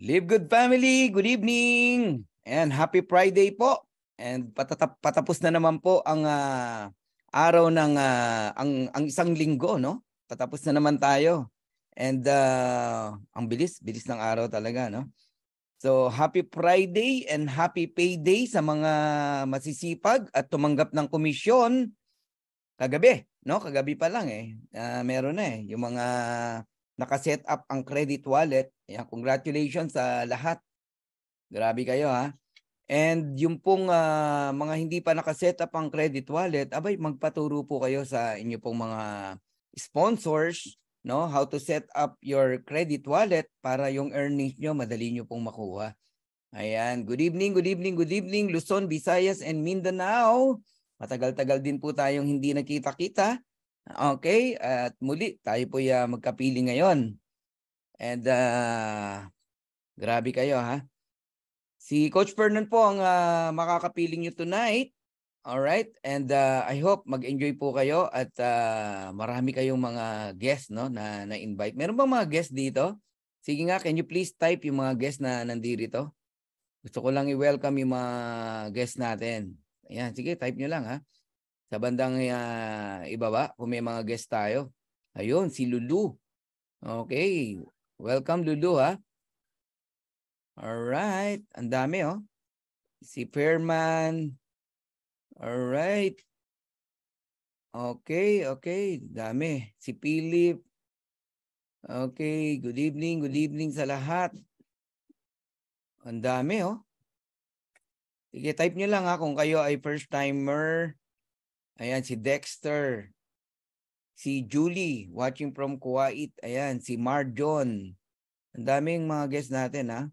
Live Good Family, good evening and happy Friday po. And patapos na naman po ang araw ng ang isang linggo, no? Patapos na naman tayo. And ang bilis ng araw talaga, no? So happy Friday and happy payday sa mga masisipag at tumanggap ng komisyon kagabi, no? Kagabi pa lang meron na yung mga nakaset up ang credit wallet. Yan, congratulations sa lahat. Grabe kayo ha. And yung pong mga hindi pa nakaset up ang credit wallet, abay magpaturo po kayo sa inyo pong mga sponsors, no, how to set up your credit wallet para yung earnings nyo madali nyo pong makuha. Ayan, good evening Luzon, Visayas and Mindanao. Matagal-tagal din po tayong hindi nakita-kita. Okay, at muli tayo po magkapili ngayon. And grabe kayo ha. Si Coach Fernan po ang makakapiling nyo tonight. Alright, and I hope mag-enjoy po kayo at marami kayong mga guests, no, na invite. Meron bang mga guests dito? Sige nga, can you please type yung mga guests na nandito? Gusto ko lang i-welcome yung mga guests natin. Ayan, sige, type nyo lang ha. Sa bandang ibaba, kung may mga guests tayo. Ayun, si Lulu. Okay, welcome Lulu ha. Alright, ang dami oh. Si Fairman. Alright. Okay, dami. Si Philip. Okay, good evening sa lahat. Ang dami oh. Sige, type nyo lang ha kung kayo ay first timer. Ayan, si Dexter. Si Julie, watching from Kuwait. Ayan, si Marjon. Ang daming mga guests natin ha.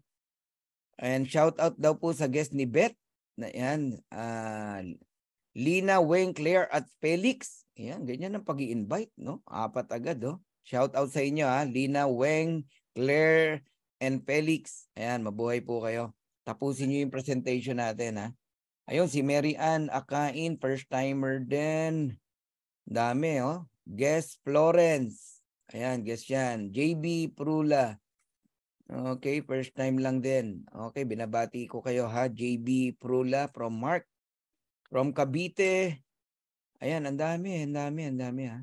And shout out daw po sa guest ni Beth. Ayan, Lina, Weng, Claire at Felix. Ayan, ganyan ang pag-i-invite, no? 4 agad, oh. Shout out sa inyo ha. Lina, Weng, Claire and Felix. Ayan, mabuhay po kayo. Tapusin nyo yung presentation natin ha. Ayun, si Mary Ann Akain, first timer din. Dami, oh. Guest Florence. Ayan, guest yan. JB Prula. Okay, first time lang din. Okay, binabati ko kayo ha. JB Prula from Mark. From Cavite. Ayan, ang dami ha.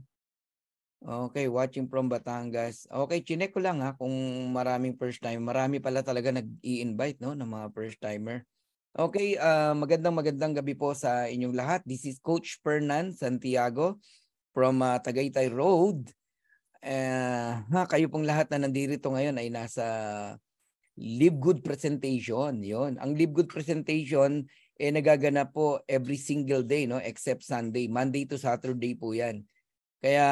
Okay, watching from Batangas. Okay, chinek ko lang ha kung maraming first time. Marami pala talaga nag-i-invite, no, ng mga first timer. Okay, magandang gabi po sa inyong lahat. This is Coach Fernan Santiago from Tagaytay Road. Kayo pong lahat na nandito ngayon ay nasa Live Good Presentation. Yon. Ang Live Good Presentation nagaganap po every single day, no, except Sunday. Monday to Saturday po 'yan. Kaya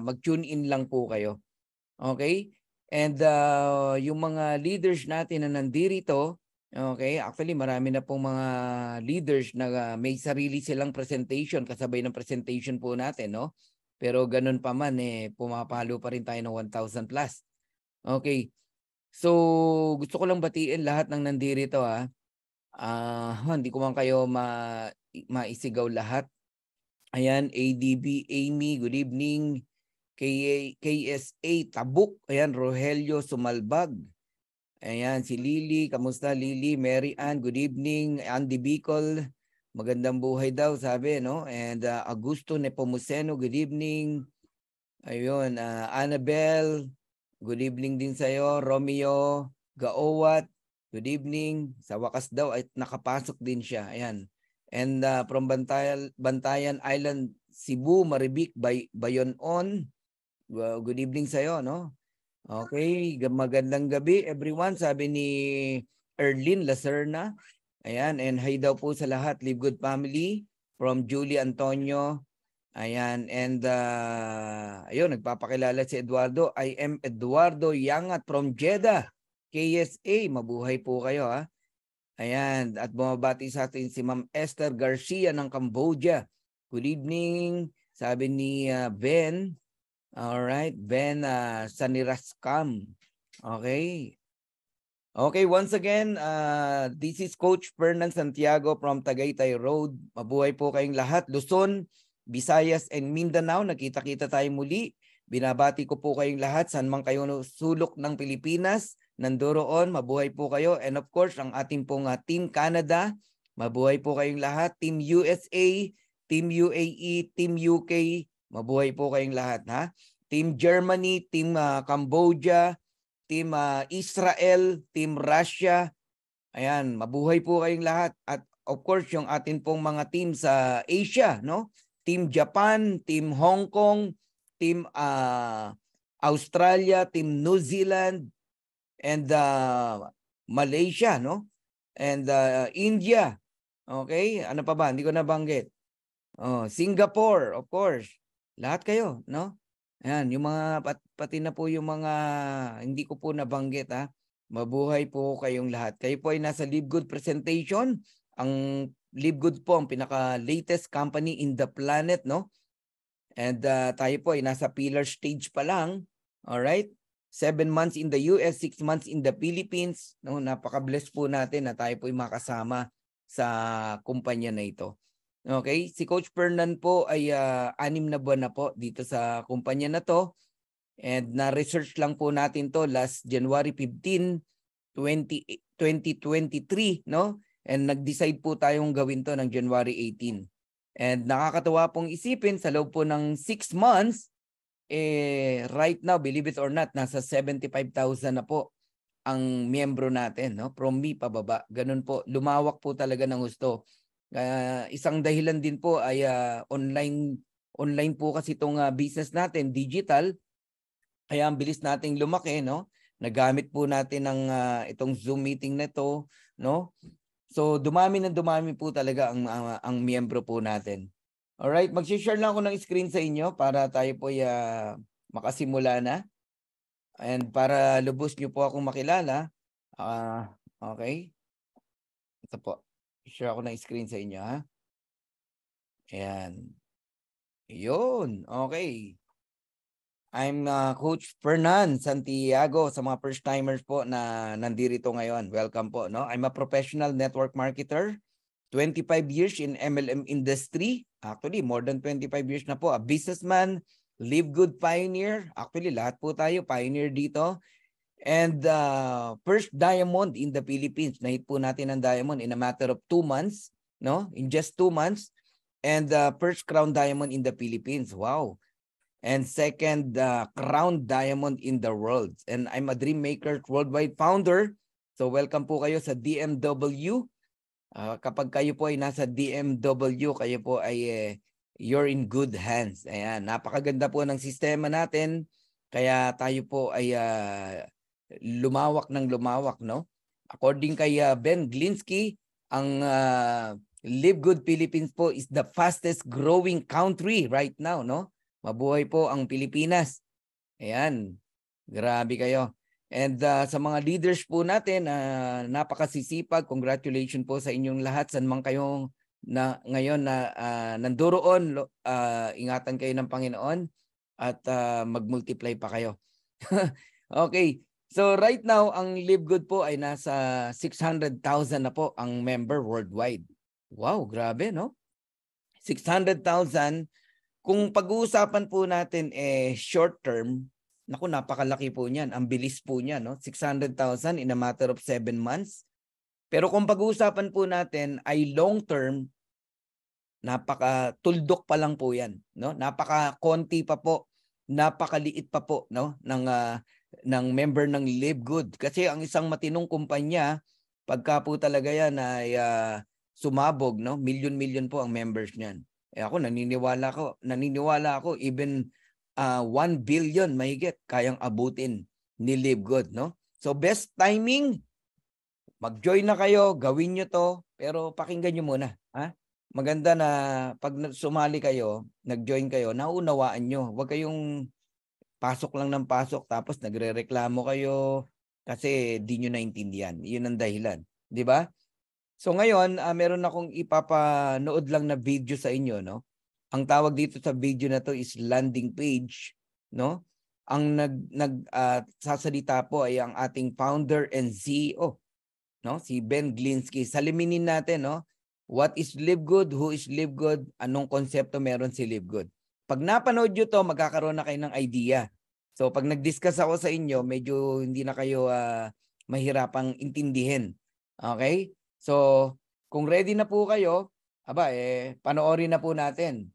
mag-tune in lang po kayo. Okay? And yung mga leaders natin na nandito, okay, actually marami na pong mga leaders na may sarili silang presentation kasabay ng presentation po natin, no? Pero ganun pa man pumapalo pa rin tayo ng 1,000 plus. Okay. So gusto ko lang batiin lahat ng nandito ha. Hindi ko man kayo maisigaw lahat. Ayan, ADB, Amy, good evening. KSA, Tabuk. Ayan, Rogelio Sumalbag. Ayan, si Lily. Kamusta Lily? Mary Ann, good evening. Andy Bicol. Magandang buhay daw, sabi, no? And Augusto Nepomuceno, good evening. Ayun, Annabelle, good evening din sa'yo. Romeo Gaowat, good evening. Sa wakas daw ay nakapasok din siya. Ayan. And from Bantayan Island, Cebu, Maribic, Bayonon, good evening sa'yo, no? Okay, magandang gabi everyone, sabi ni Erlyn Lacerna. Ayan, and hi daw po sa lahat, Live Good Family, from Julie Antonio. Ayan, and ayun, nagpapakilala si Eduardo. I am Eduardo Yangat from Jeddah, KSA. Mabuhay po kayo ha. Ayan, at bumabati sa atin si Ma'am Esther Garcia ng Cambodia. Good evening, sabi ni Ben. Alright, Ben Saniraskam. Okay. Okay, once again, this is Coach Fernan Santiago from Tagaytay Road. Mabuhay po kayong lahat. Luzon, Visayas and Mindanao, nakita-kita tayo muli. Binabati ko po kayong lahat saan man kayo sulok ng Pilipinas nandoroon, mabuhay po kayo. And of course, ang ating pong Team Canada, mabuhay po kayong lahat. Team USA, Team UAE, Team UK, mabuhay po kayong lahat. Ha? Team Germany, Team Cambodia, Team Israel, Team Russia. Ayan, mabuhay po kayong lahat. At of course, yung atin pong mga team sa Asia, no? Team Japan, Team Hong Kong, Team Australia, Team New Zealand, and Malaysia, no? And India. Okay? Ano pa ba? Hindi ko nabanggit. Singapore, of course. Lahat kayo, no? Ayan, yung mga pati na po yung mga hindi ko po nabanggit, ha. Mabuhay po kayong lahat. Kayo po ay nasa Live Good presentation. Ang Live Good po ang pinaka-latest company in the planet, no? And tayo po ay nasa pillar stage pa lang. All right? 7 months in the US, 6 months in the Philippines. No, napaka-bless po natin na tayo po ay makasama sa kumpanya na ito. Okay, si Coach Fernan po ay 6 na buwan na po dito sa kumpanya na to. And na-research lang po natin to last January 15, 2023, no? And nag-decide po tayong gawin to ng January 18. And nakakatawa pong isipin sa loob po ng 6 months, right now, believe it or not, nasa 75,000 na po ang miyembro natin, no? From me pababa. Ganun po, lumawak po talaga ng gusto. Isang dahilan din po ay online po kasi itong business natin, digital. Kaya ang bilis nating lumaki, no? Nagamit po natin ng itong Zoom meeting na ito, no? So dumami po talaga ang miyembro po natin. All right, mag-share lang ako ng screen sa inyo para tayo po makasimula na. And para lubos niyo po akong makilala, okay? Ito po. Share ako ng screen sa inyo, ha? Ayan. Yun. Okay. I'm Coach Fernan Santiago. Sa mga first-timers po na nandito ngayon, welcome po. No? I'm a professional network marketer. 25 years in MLM industry. Actually, more than 25 years na po. A businessman, Live Good pioneer. Actually, lahat po tayo pioneer dito. And first diamond in the Philippines. Nahit po natin ang diamond in a matter of 2 months, no? In just 2 months. And first crown diamond in the Philippines. Wow. And second crown diamond in the world. And I'm a Dream Maker worldwide founder. So welcome po kayo sa DMW. Kapag kayo po ay nasa DMW, kayo po ay you're in good hands. Ayan, napakaganda po ng sistema natin. Kaya tayo po ay lumawak ng lumawak, no? According kay Ben Glinsky, ang Live Good Philippines po is the fastest growing country right now, no? Mabuhay po ang Pilipinas. Ayan, grabe kayo. And sa mga leaders po natin, napakasisipag. Congratulations po sa inyong lahat. San man kayong ngayon na nandoroon, ingatan kayo ng Panginoon at mag-multiply pa kayo. Okay. So right now, ang Live Good po ay nasa 600,000 na po ang member worldwide. Wow, grabe, no? 600,000. Kung pag-uusapan po natin short term, naku, napakalaki po niyan. Ang bilis po niyan, no? 600,000 in a matter of 7 months. Pero kung pag-uusapan po natin ay long term, napaka-tuldok pa lang po yan, no? Napaka-konti pa po, napakaliit pa po, no? ng member ng Live Good. Kasi ang isang matinong kumpanya, pagka po talaga yan ay sumabog, no? Milyon-milyon po ang members niyan. Ako naniniwala ako even 1 billion mahigit kayang abutin ni Live Good, no? So best timing, mag-join na kayo, gawin nyo to, pero pakinggan nyo muna, ha? Maganda na pag sumali kayo, nag-join kayo, naunawaan nyo. Huwag kayong pasok lang ng pasok tapos nagrereklamo kayo kasi di nyo naintindihan. Yun ang dahilan. Di ba? So ngayon, meron akong ipapanood lang na video sa inyo, no? Ang tawag dito sa video na to is landing page, no? Ang sasalita po ay ang ating founder and CEO, no? Si Ben Glinsky. Saliminin natin, no? What is Live Good? Who is Live Good? Anong konsepto meron si Live Good? Pag napanood nyo to, magkakaroon na kayo ng idea. So pag nag-discuss ako sa inyo, medyo hindi na kayo mahirapang intindihin. Okay? So, kung ready na po kayo, panoorin na po natin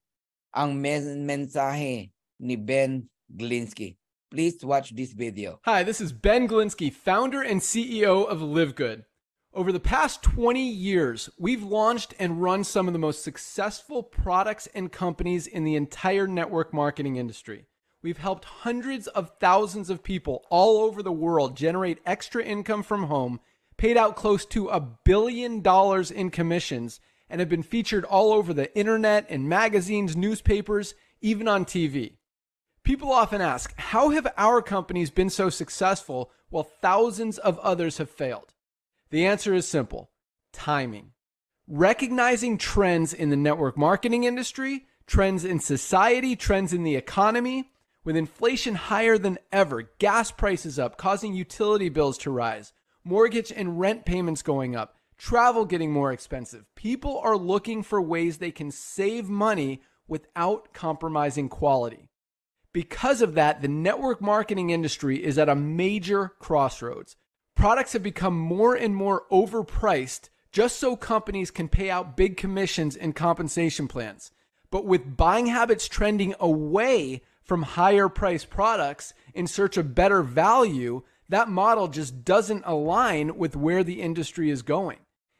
ang mensahe ni Ben Glinsky. Please watch this video. Hi, this is Ben Glinsky, founder and CEO of Live Good. Over the past 20 years, we've launched and run some of the most successful products and companies in the entire network marketing industry. We've helped hundreds of thousands of people all over the world generate extra income from home, paid out close to $1 billion in commissions, and have been featured all over the internet and magazines, newspapers, even on TV. People often ask, how have our companies been so successful while thousands of others have failed? The answer is simple: timing. Recognizing trends in the network marketing industry, trends in society, trends in the economy. With inflation higher than ever, gas prices up, causing utility bills to rise, mortgage and rent payments going up, travel getting more expensive, people are looking for ways they can save money without compromising quality. Because of that, the network marketing industry is at a major crossroads. Products have become more and more overpriced just so companies can pay out big commissions and compensation plans. But with buying habits trending away from higher priced products in search of better value, that model just doesn't align with where the industry is going.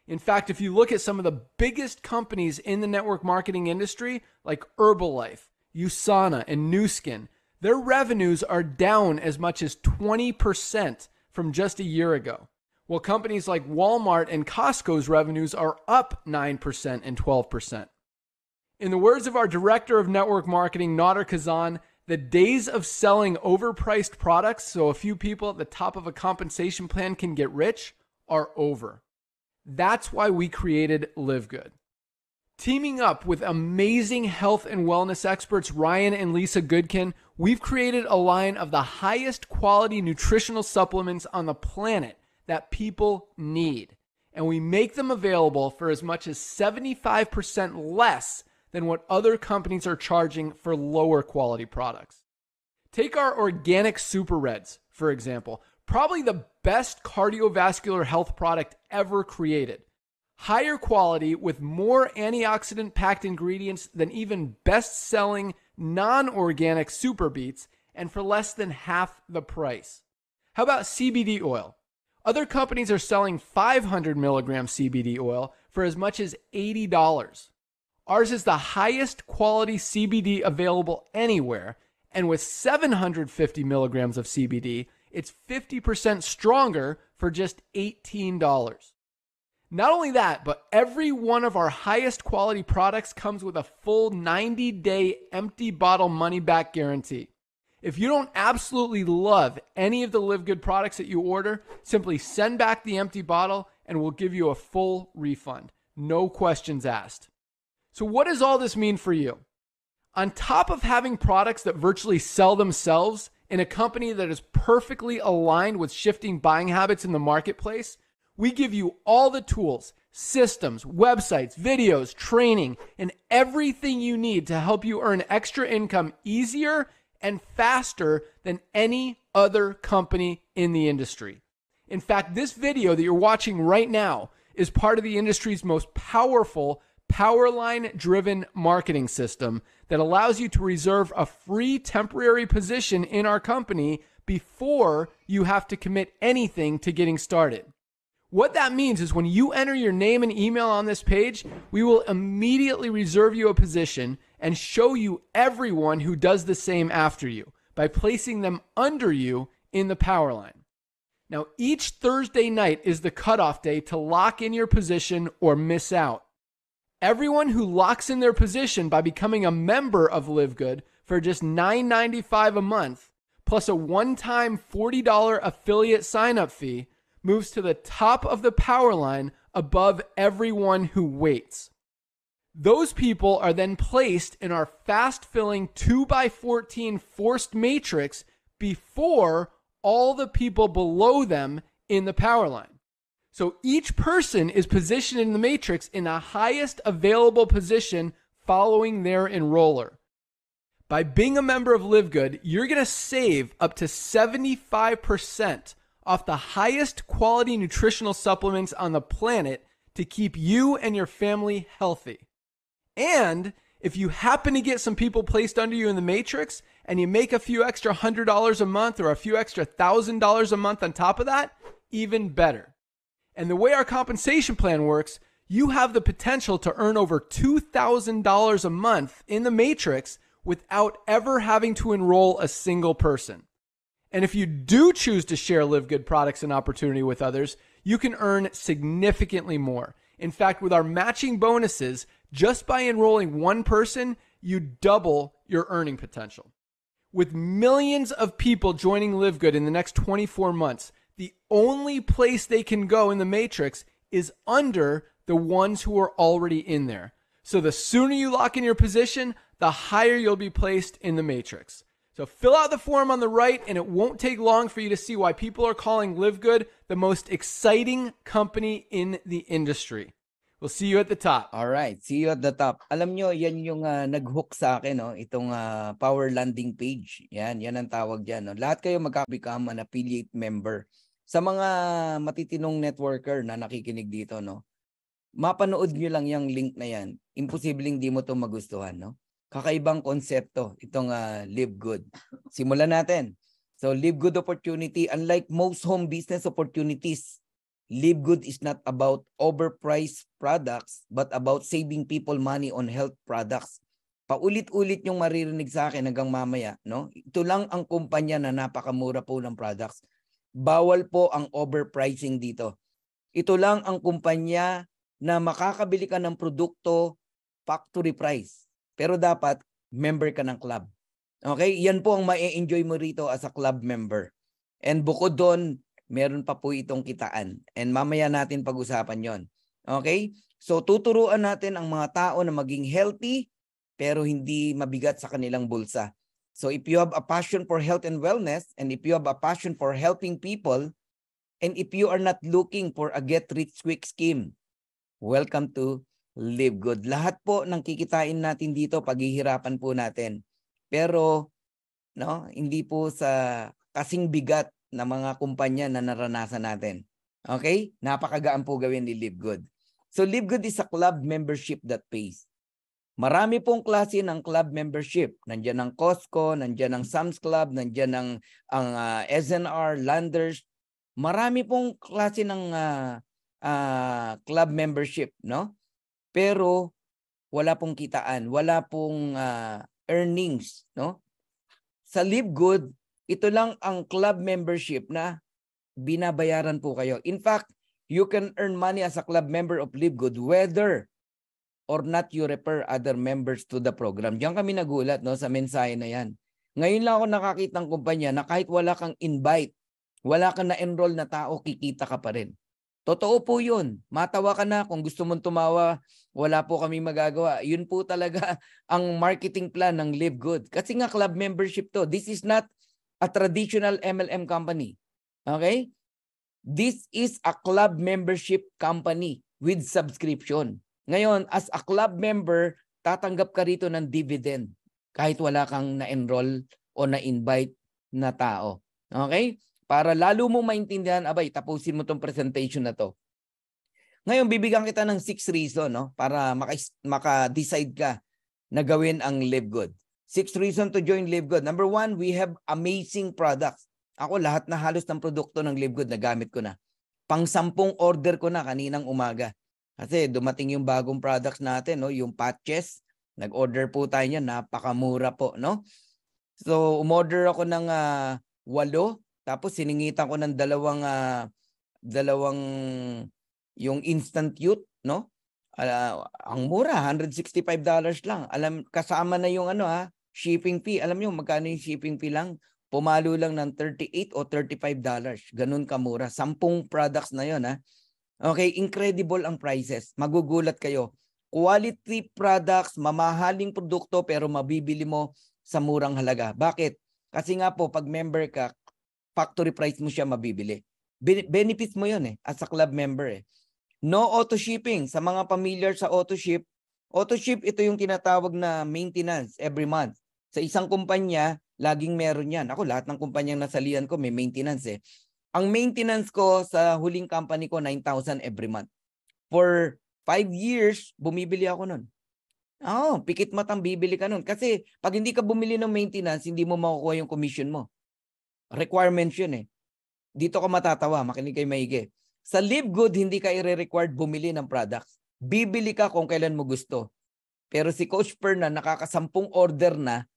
In fact, if you look at some of the biggest companies in the network marketing industry, like Herbalife, USANA, and Nu Skin, their revenues are down as much as 20% from just a year ago, while companies like Walmart and Costco's revenues are up 9% and 12%. In the words of our director of network marketing, Nader Kazan, the days of selling overpriced products so a few people at the top of a compensation plan can get rich are over. That's why we created Live Good. Teaming up with amazing health and wellness experts Ryan and Lisa Goodkin, we've created a line of the highest quality nutritional supplements on the planet that people need. And we make them available for as much as 75% less than what other companies are charging for lower quality products. Take our organic Super Reds, for example, probably the best cardiovascular health product ever created. Higher quality with more antioxidant-packed ingredients than even best-selling non-organic Super Beets, and for less than half the price. How about CBD oil? Other companies are selling 500 milligram CBD oil for as much as $80. Ours is the highest quality CBD available anywhere, and with 750 milligrams of CBD, it's 50% stronger for just $18. Not only that, but every one of our highest quality products comes with a full 90-day empty bottle money-back guarantee. If you don't absolutely love any of the Live Good products that you order, simply send back the empty bottle and we'll give you a full refund. No questions asked. So what does all this mean for you? On top of having products that virtually sell themselves in a company that is perfectly aligned with shifting buying habits in the marketplace, we give you all the tools, systems, websites, videos, training, and everything you need to help you earn extra income easier and faster than any other company in the industry. In fact, this video that you're watching right now is part of the industry's most powerful Powerline-driven marketing system that allows you to reserve a free temporary position in our company before you have to commit anything to getting started. What that means is when you enter your name and email on this page, we will immediately reserve you a position and show you everyone who does the same after you by placing them under you in the Powerline. Now, each Thursday night is the cutoff day to lock in your position or miss out. Everyone who locks in their position by becoming a member of Live Good for just $9.95 a month, plus a one-time $40 affiliate sign-up fee, moves to the top of the Powerline above everyone who waits. Those people are then placed in our fast-filling 2x14 forced matrix before all the people below them in the Powerline. So each person is positioned in the matrix in the highest available position following their enroller. By being a member of Live Good, you're going to save up to 75% off the highest quality nutritional supplements on the planet to keep you and your family healthy. And if you happen to get some people placed under you in the matrix and you make a few extra $100 a month or a few extra $1,000 a month on top of that, even better. And the way our compensation plan works, you have the potential to earn over $2,000 a month in the matrix without ever having to enroll a single person. And if you do choose to share Live Good products and opportunity with others, you can earn significantly more. In fact, with our matching bonuses, just by enrolling one person, you double your earning potential. With millions of people joining Live Good in the next 24 months, the only place they can go in the matrix is under the ones who are already in there. So the sooner you lock in your position, the higher you'll be placed in the matrix. So fill out the form on the right, and it won't take long for you to see why people are calling Live Good the most exciting company in the industry. We'll see you at the top. All right, see you at the top. Alam nyo, yan yung nag-hook sa akin, no? Itong Power Landing Page. Yan ang tawag dyan. No? Lahat kayo magka-become an affiliate member. Sa mga matitinong networker na nakikinig dito, no? Mapanood nyo lang yung link na yan. Imposibleng di mo to magustuhan, no? Kakaibang konsepto itong Live Good. Simulan natin. So Live Good opportunity, unlike most home business opportunities, Live Good is not about overpriced products but about saving people money on health products. Paulit-ulit yung maririnig sa akin hanggang mamaya, no? Ito lang ang kumpanya na napakamura po ng products. Bawal po ang overpricing dito. Ito lang ang kumpanya na makakabili ka ng produkto factory price. Pero dapat member ka ng club. Okay? Yan po ang ma-enjoy mo rito as a club member. And bukod doon, meron pa po itong kitaan. And mamaya natin pag-usapan yon. Okay? So tuturuan natin ang mga tao na maging healthy pero hindi mabigat sa kanilang bulsa. So if you have a passion for health and wellness, and if you have a passion for helping people, and if you are not looking for a get-rich-quick scheme, welcome to Live Good. Lahat po ng kikitain natin dito, paghihirapan po natin. Pero no, hindi po sa kasing bigat na mga kumpanya na naranasan natin. Okay? Napakagaan po gawin ni Live Good. So Live Good is a club membership that pays. Marami pong klase ng club membership. Nandiyan ang Costco, nandiyan ang Sam's Club, nandiyan ang SNR, Landers. Marami pong klase ng club membership, no? Pero wala pong kitaan, wala pong earnings, no? Sa Live Good, ito lang ang club membership na binabayaran po kayo. In fact, you can earn money as a club member of Live Good whether or not you refer other members to the program. Diyan kami nagulat, no, sa mensahe na yan. Ngayon lang ako nakakita ng kumpanya na kahit wala kang invite, wala kang na-enroll na tao, kikita ka pa rin. Totoo po yun. Matawa ka na. Kung gusto mong tumawa, wala po kami magagawa. Yun po talaga ang marketing plan ng Live Good. Kasi nga club membership to. This is not a traditional MLM company. Okay? This is a club membership company with subscription. Ngayon, as a club member, tatanggap ka rito ng dividend kahit wala kang na-enroll o na-invite na tao. Okay? Para lalo mo maintindihan, abay, tapusin mo tong presentation na to. Ngayon, bibigyan kita ng 6 reasons, no? Para maka-decide ka na gawin ang Live Good. 6 reasons to join Live Good. Number 1, we have amazing products. Ako, lahat na halos ng produkto ng Live Good, nagamit ko na. Pang-10 order ko na kaninang umaga. Kasi dumating yung bagong products natin, no? Yung patches. Nag-order po tayo niyan, napakamura po, no? So, umorder ako ng 8. Tapos siningitan ko ng dalawang yung instant youth, no? Ang mura, $165 lang. Kasama na yung shipping fee. Alam niyo magkano yung shipping fee lang? Pumalo lang ng $38 o $35. Ganun kamura. 10 products na yon, ha. Okay, incredible ang prices. Magugulat kayo. Quality products, mamahaling produkto pero mabibili mo sa murang halaga. Bakit? Kasi nga po pag member ka, factory price mo siya mabibili. Benefits mo yun as a club member. No auto shipping. Sa mga familiar sa auto ship ito yung tinatawag na maintenance every month. Sa isang kumpanya, laging meron yan. Ako, lahat ng kumpanyang nasalihan ko may maintenance. Ang maintenance ko sa huling company ko, 9,000 every month. For 5 years, bumibili ako nun. Pikit matang bibili ka nun. Kasi pag hindi ka bumili ng maintenance, hindi mo makukuha yung commission mo. Requirements yun eh. Dito ka matatawa, makinig kayo maigi. Sa Live Good, hindi ka i-required bumili ng products. Bibili ka kung kailan mo gusto. Pero si Coach Fernan, nakakasampung order na,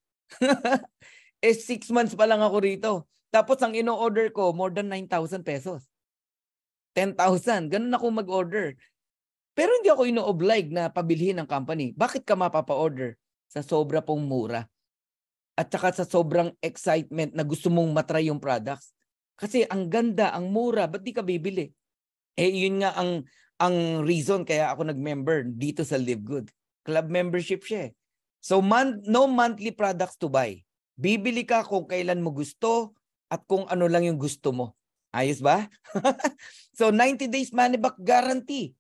6 months pa lang ako rito. Tapos ang ino-order ko, more than 9,000 pesos. 10,000. Ganun ako mag-order. Pero hindi ako ino-oblige na pabilhin ng company. Bakit ka mapapa-order? Sa sobra pong mura. At saka sa sobrang excitement na gusto mong matry yung products. Kasi ang ganda, ang mura, ba't di ka bibili? Yun nga ang reason kaya ako nag-member dito sa Live Good. Club membership siya eh. So no monthly products to buy. Bibili ka kung kailan mo gusto at kung ano lang yung gusto mo. Ayos ba? So 90 days money back guarantee.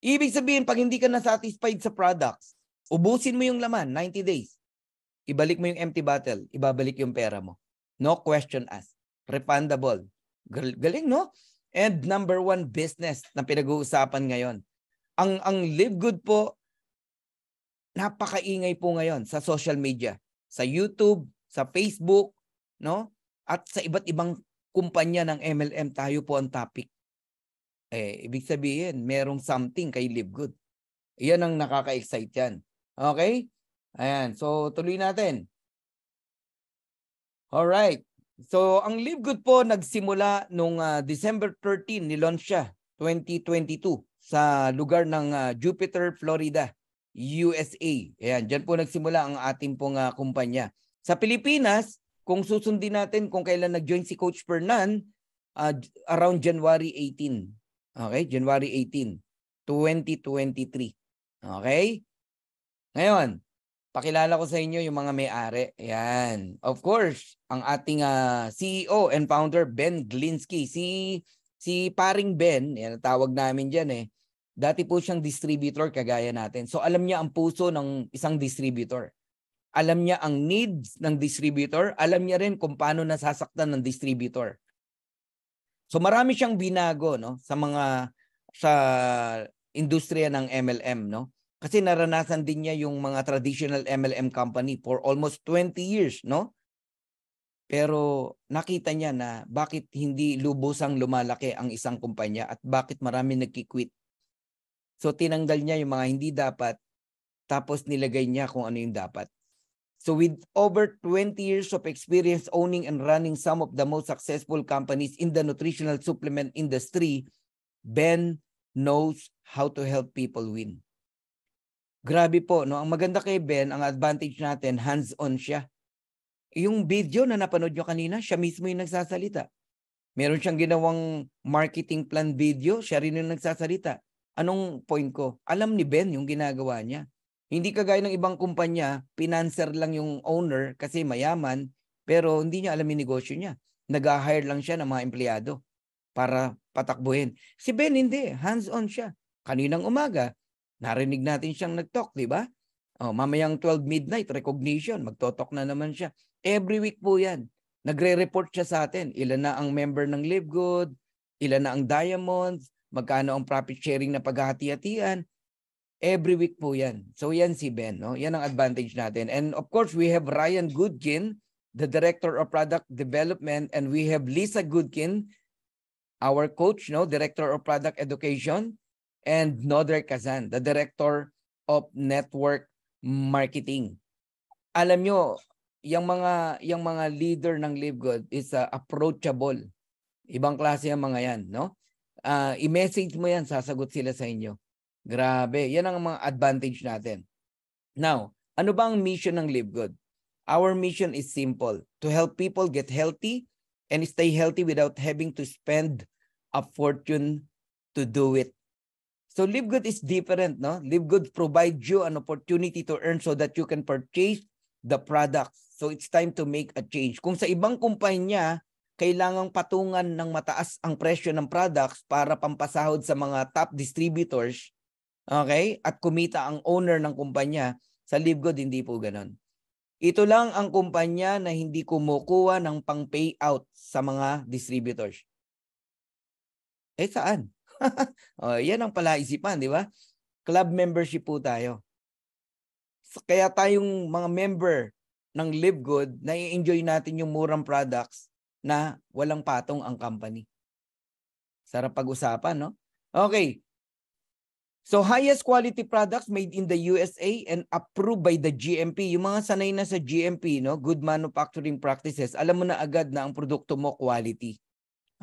Ibig sabihin, pag hindi ka na-satisfied sa products, ubusin mo yung laman, 90 days. Ibalik mo yung empty bottle, ibabalik yung pera mo. No question asked. Refundable. Galing, no? And number 1 business na pinag-uusapan ngayon. Ang Live Good po, napakaingay po ngayon sa social media. Sa YouTube, sa Facebook, no? At sa iba't ibang kumpanya ng MLM, tayo po ang topic. Ibig sabihin, merong something kay Live Good. Iyan ang nakaka-excite yan. Okay? Ayan. So, tuloy natin. Alright. So, ang Live Good po nagsimula nung December 13, nilaunch siya, 2022, sa lugar ng Jupiter, Florida, USA. Ayan. Diyan po nagsimula ang ating pong kumpanya. Sa Pilipinas, kung susundin natin kung kailan nag-join si Coach Fernan, around January 18. Okay, January 18, 2023. Okay? Ngayon, pakilala ko sa inyo yung mga may-ari. Ayan. Of course, ang ating CEO and founder, Ben Glinsky. Si paring Ben, yan tawag namin dyan eh. Dati po siyang distributor kagaya natin. So alam niya ang puso ng isang distributor. Alam niya ang needs ng distributor. Alam niya rin kung paano nasasaktan ng distributor. So marami siyang binago, no, sa industriya ng MLM, no? Kasi naranasan din niya yung mga traditional MLM company for almost 20 years, no? Pero nakita niya na bakit hindi lubusang lumalaki ang isang kumpanya at bakit marami nagki-quit. So tinanggal niya yung mga hindi dapat, tapos nilagay niya kung ano yung dapat. So with over 20 years of experience owning and running some of the most successful companies in the nutritional supplement industry, Ben knows how to help people win. Grabe po, no? Ang maganda kay Ben, ang advantage natin, hands-on siya. Yung video na napanood nyo kanina, siya mismo yung nagsasalita. Meron siyang ginawang marketing plan video, siya rin yung nagsasalita. Anong point ko? Alam ni Ben yung ginagawa niya. Hindi kagaya ng ibang kumpanya, pinanser lang yung owner kasi mayaman, pero hindi niya alam yung negosyo niya. Nag-hire lang siya ng mga empleyado para patakbuhin. Si Ben hindi, hands-on siya. Kaninang umaga, narinig natin siyang nag-talk, di ba? Mamayang 12 midnight, recognition, magtotalk na naman siya. Every week po yan. Nagre-report siya sa atin. Ilan na ang member ng Live Good, ilan na ang diamonds, magkano ang profit sharing na paghahati-hatian. Every week po yan. So yan si Ben, no? Yan ang advantage natin. And of course, we have Ryan Goodkin, the Director of Product Development, and we have Lisa Goodkin, our coach, no, Director of Product Education, and Noder Kazan, the Director of Network Marketing. Alam nyo, yung mga leader ng Live Good is approachable. Ibang klase yung mga yan, no? I-message mo yan, sasagot sila sa inyo. Grabe, yan ang mga advantage natin. Now, ano ba ang mission ng Live Good? Our mission is simple, to help people get healthy and stay healthy without having to spend a fortune to do it. So Live Good is different, no? Live Good provides you an opportunity to earn so that you can purchase the products. So it's time to make a change. Kung sa ibang kumpanya, kailangang patungan ng mataas ang presyo ng products para pampasahod sa mga top distributors, okay? At kumita ang owner ng kumpanya, sa Live Good hindi po ganon. Ito lang ang kumpanya na hindi kumukuha ng pang-payout sa mga distributors. Eh saan? Yan ang palaisipan, di ba? Club membership po tayo. Kaya tayong mga member ng Live Good, nai-enjoy natin yung murang products na walang patong ang company. Sarap pag-usapan, no? Okay. So, highest quality products made in the USA and approved by the GMP. Yung mga sanay na sa GMP, no? Good manufacturing practices. Alam mo na agad na ang produkto mo quality.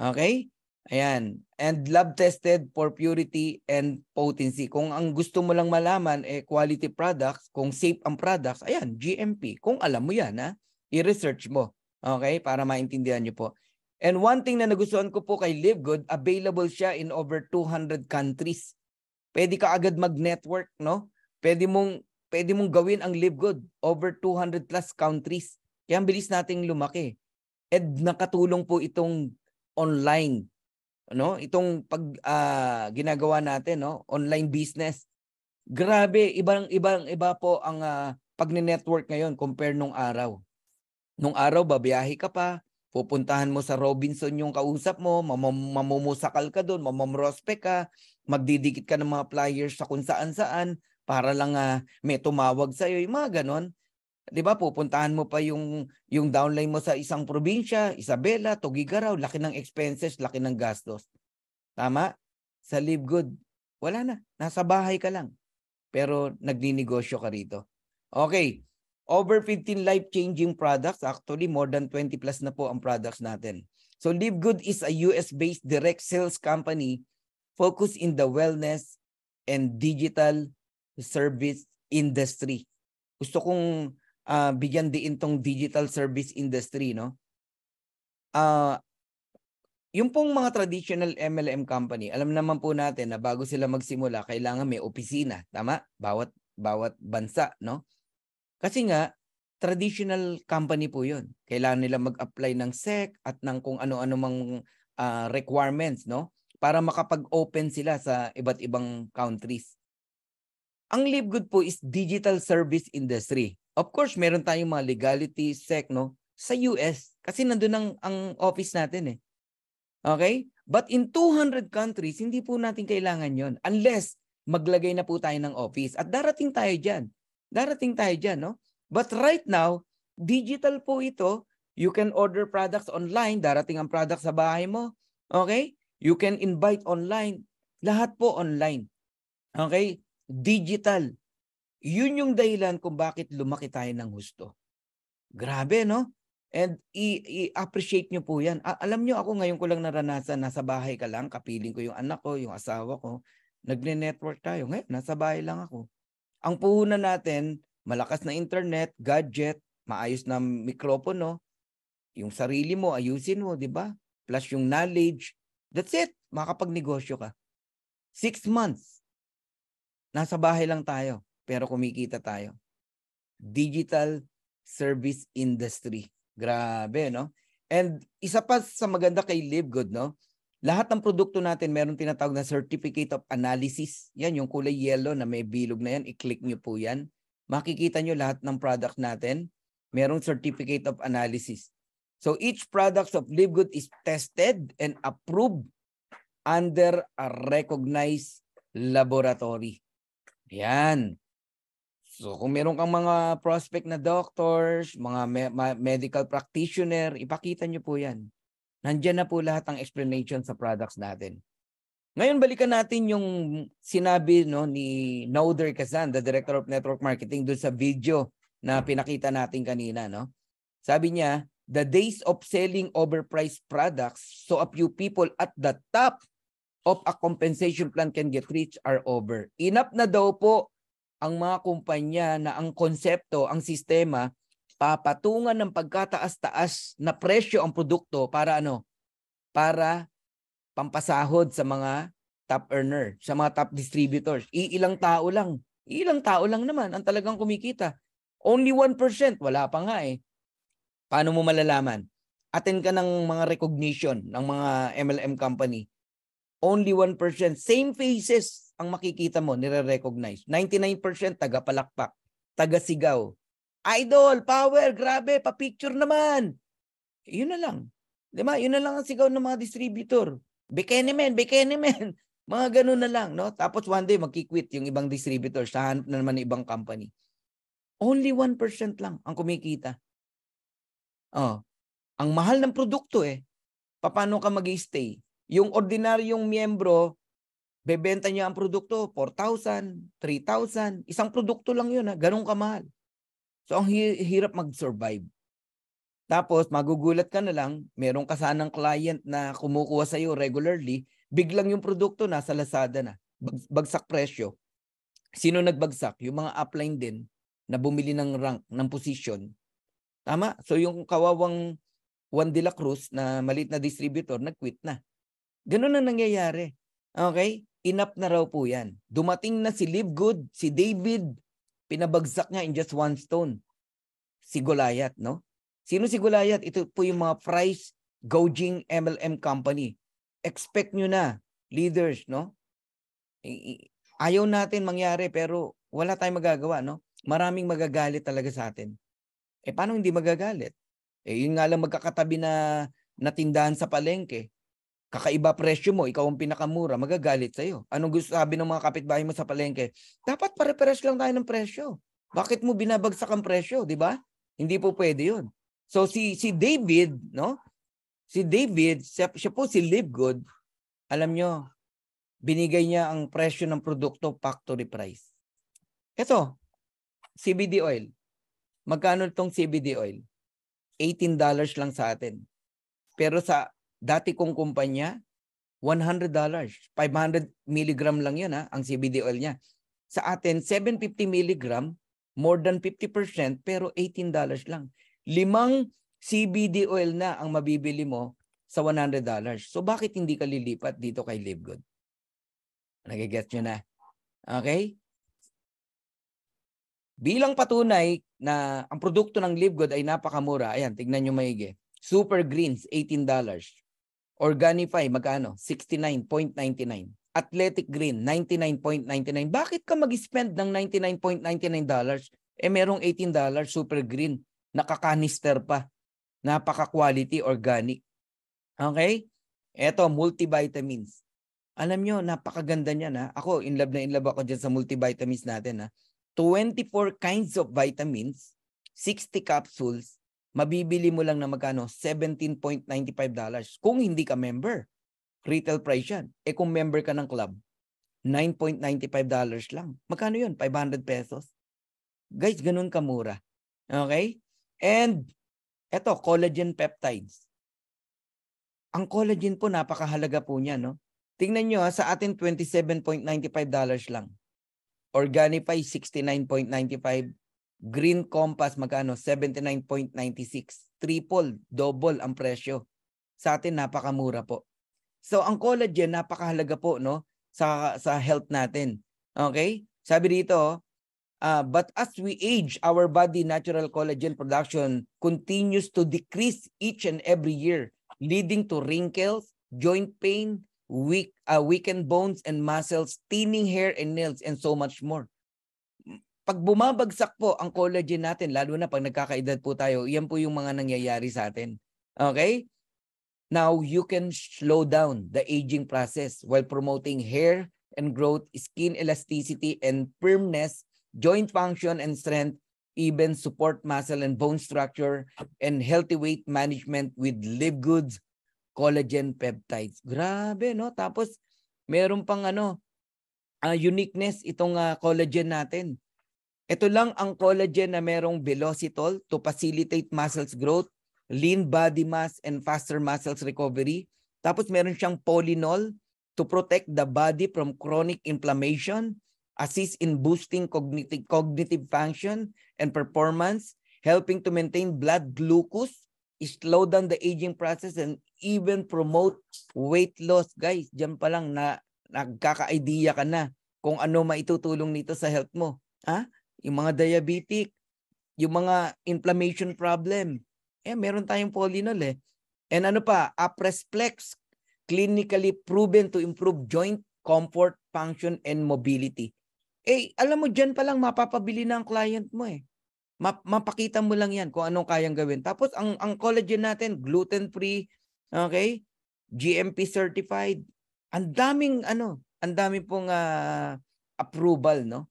Okay? Ayan. And lab tested for purity and potency. Kung ang gusto mo lang malaman, quality products, kung safe ang products, ayan, GMP. Kung alam mo yan, ha? I-research mo. Okay? Para maintindihan nyo po. And one thing na nagustuhan ko po kay Live Good, available siya in over 200 countries. Pwede ka agad mag-network, no? Pwede mong gawin ang Live Good over 200 plus countries. Kaya ang bilis nating lumaki. And nakatulong po itong online, no? Itong ginagawa natin, no? Online business. Grabe, iba po ang pagne-network ngayon compare nung araw. Nung araw babiyahe ka pa, pupuntahan mo sa Robinson yung kausap mo, mamumusakal ka doon, mamomrospect ka, magdidikit ka ng mga flyers sa kung saan-saan para lang may tumawag sa iyo, yung mga ganon. 'Di ba? Pupuntahan mo pa yung downline mo sa isang probinsya, Isabela, Tugigaraw, laki ng expenses, laki ng gastos. Tama? Sa Live Good, wala na. Nasa bahay ka lang. Pero nagninegosyo ka rito. Okay. Over 15 life-changing products. Actually, more than 20 plus na po ang products natin. So, Live Good is a US-based direct sales company focused in the wellness and digital service industry. Gusto kong bigyan din tong digital service industry, no? Yung pong mga traditional MLM company, alam naman po natin na bago sila magsimula, kailangan may opisina, tama? Bawat bansa, no? Kasi nga, traditional company po yun. Kailangan nila mag-apply ng SEC at ng kung ano-ano mang requirements, no? Para makapag-open sila sa iba't ibang countries. Ang Live Good po is digital service industry. Of course, meron tayong mga legality, SEC, no? Sa US. Kasi nandun ang office natin eh. Okay? But in 200 countries, hindi po natin kailangan yon unless maglagay na po tayo ng office. At darating tayo dyan. Darating tayo dyan, no? But right now, digital po ito. You can order products online. Darating ang product sa bahay mo. Okay? You can invite online. Lahat po online. Okay? Digital. Yun yung dahilan kung bakit lumaki tayo ng husto. Grabe, no? And i-appreciate nyo po yan. Alam nyo, ako ngayon ko lang naranasan, nasa bahay ka lang, kapiling ko yung anak ko, yung asawa ko, nagne-network tayo. Ngayon, nasa bahay lang ako. Ang puhunan natin, malakas na internet, gadget, maayos na mikropono, yung sarili mo, ayusin mo, di ba? Plus yung knowledge. That's it. Makapagnegosyo ka. 6 months. Nasa bahay lang tayo, pero kumikita tayo. Digital service industry. Grabe, no? And isa pa sa maganda kay Live Good, no? Lahat ng produkto natin meron tinatawag na Certificate of Analysis. Yan, yung kulay yellow na may bilog na yan. I-click nyo po yan. Makikita nyo lahat ng product natin. Merong Certificate of Analysis. So each product of Live Good is tested and approved under a recognized laboratory. Yan. So kung meron kang mga prospect na doctors, mga medical practitioner, ipakita nyo po yan. Nandiyan na po lahat ng explanation sa products natin. Ngayon balikan natin yung sinabi ni Noder Kazan, the Director of Network Marketing, doon sa video na pinakita natin kanina. No? Sabi niya, the days of selling overpriced products so a few people at the top of a compensation plan can get rich are over. Enough na daw po ang mga kumpanya na ang konsepto, ang sistema, papatungan ng pagkataas-taas na presyo ang produkto para ano? Para pampasahod sa mga top earner, sa mga top distributors. Ilang tao lang naman ang talagang kumikita. Only 1%, wala pa nga eh. Paano mo malalaman? Attend ka ng mga recognition ng mga MLM company. Only 1%. Same faces ang makikita mo, nire-recognize. 99% taga-palakpak, taga-sigaw. Idol, power, grabe, pa-picture naman. Yun na lang. Di ba? Yun na lang ang sigaw ng mga distributor. Bikini man. Mga ganun na lang, no? Tapos one day magki-quit yung ibang distributor, sahanap na naman ng ibang company. Only 1% lang ang kumikita. Oh, ang mahal ng produkto eh. Paano ka mag-i-stay? Yung ordinaryong miyembro, bebenta niya ang produkto, 4,000, 3,000. Isang produkto lang yun, ha? Ganun kamahal. So, ang hirap mag-survive. Tapos, magugulat ka na lang, meron ka sanang client na kumukuha sa'yo regularly, biglang yung produkto nasa Lazada na. Bagsak presyo. Sino nagbagsak? Yung mga upline din na bumili ng rank, ng position. Tama? So, yung kawawang Juan de la Cruz na maliit na distributor, nag-quit na. Ganun ang nangyayari. Okay? Enough na raw po yan. Dumating na si Live Good, si David, pinabagsak niya in just one stone. Si Goliath, no? Sino si Goliath? Ito po yung mga price gouging MLM company. Expect nyo na, leaders, no? Ayaw natin mangyari pero wala tayong magagawa, no? Maraming magagalit talaga sa atin. Paano hindi magagalit? Yun nga lang magkakatabi na tindahan sa palengke. Kakaiba presyo mo, ikaw ang pinakamura, magagalit sa'yo. Anong gusto sabi ng mga kapitbahay mo sa palengke? Dapat pare-pares lang tayo ng presyo. Bakit mo binabagsak ang presyo, di ba? Hindi po pwede yun. So si David, no? Si David, siya po si Live Good. Alam nyo, binigay niya ang presyo ng produkto factory price. Ito, CBD oil. Magkano itong CBD oil? $18 lang sa atin. Pero sa dati kong kumpanya, $100. 500 milligram lang yun, ang CBD oil niya. Sa atin, 750 milligram, more than 50%, pero $18 lang. 5 CBD oil na ang mabibili mo sa $100. So bakit hindi ka lilipat dito kay Live Good? Nagigets nyo na? Okay? Bilang patunay na ang produkto ng Live Good ay napakamura, ayan, tignan nyo maigi. Super Greens, $18. Organifi, magkano? $69.99. Athletic Green, $99.99. Bakit ka mag-spend ng $99.99? Merong $18 Super Green. Nakakanister pa. Napaka-quality, organic. Okay? Eto, multivitamins. Alam nyo, napakaganda niyan. Ako, in love ako dyan sa multivitamins natin. 24 kinds of vitamins, 60 capsules, mabibili mo lang na magkano? $17.95. Kung hindi ka member, retail price yan. Kung member ka ng club, $9.95 lang. Magkano yun? 500 pesos. Guys, ganun kamura. Okay? And, eto, collagen peptides. Ang collagen po, napakahalaga po niya, no? Tingnan nyo, sa atin, $27.95 lang. Organifi, $69.95. Green Compass, magkano? $79.96. Triple, double ang presyo. Sa atin, napakamura po. So, ang collagen, napakahalaga po, no? Sa health natin. Okay? Sabi dito, but as we age, our body natural collagen production continues to decrease each and every year, leading to wrinkles, joint pain, weakened bones and muscles, thinning hair and nails, and so much more. Pag bumabagsak po ang collagen natin, lalo na pag nagkakaedad po tayo, yan po yung mga nangyayari sa atin. Okay? Now, you can slow down the aging process while promoting hair and growth, skin elasticity and firmness, joint function and strength, even support muscle and bone structure, and healthy weight management with Live Good's collagen peptides. Grabe, no? Tapos, meron pang uniqueness itong collagen natin. Ito lang ang collagen na merong velocitol to facilitate muscles growth, lean body mass, and faster muscles recovery. Tapos meron siyang polynol to protect the body from chronic inflammation, assist in boosting cognitive function and performance, helping to maintain blood glucose, slow down the aging process, and even promote weight loss. Guys, dyan pa lang nagkaka-idea ka na kung ano maitutulong nito sa health mo. Yung mga diabetic, yung mga inflammation problem, meron tayong polynol And Apresflex, clinically proven to improve joint comfort, function, and mobility. Alam mo, dyan pa lang mapapabili na ang client mo Mapakita mo lang yan kung anong kayang gawin. Tapos ang collagen natin, gluten-free, okay? GMP certified. Ang daming pong approval, no?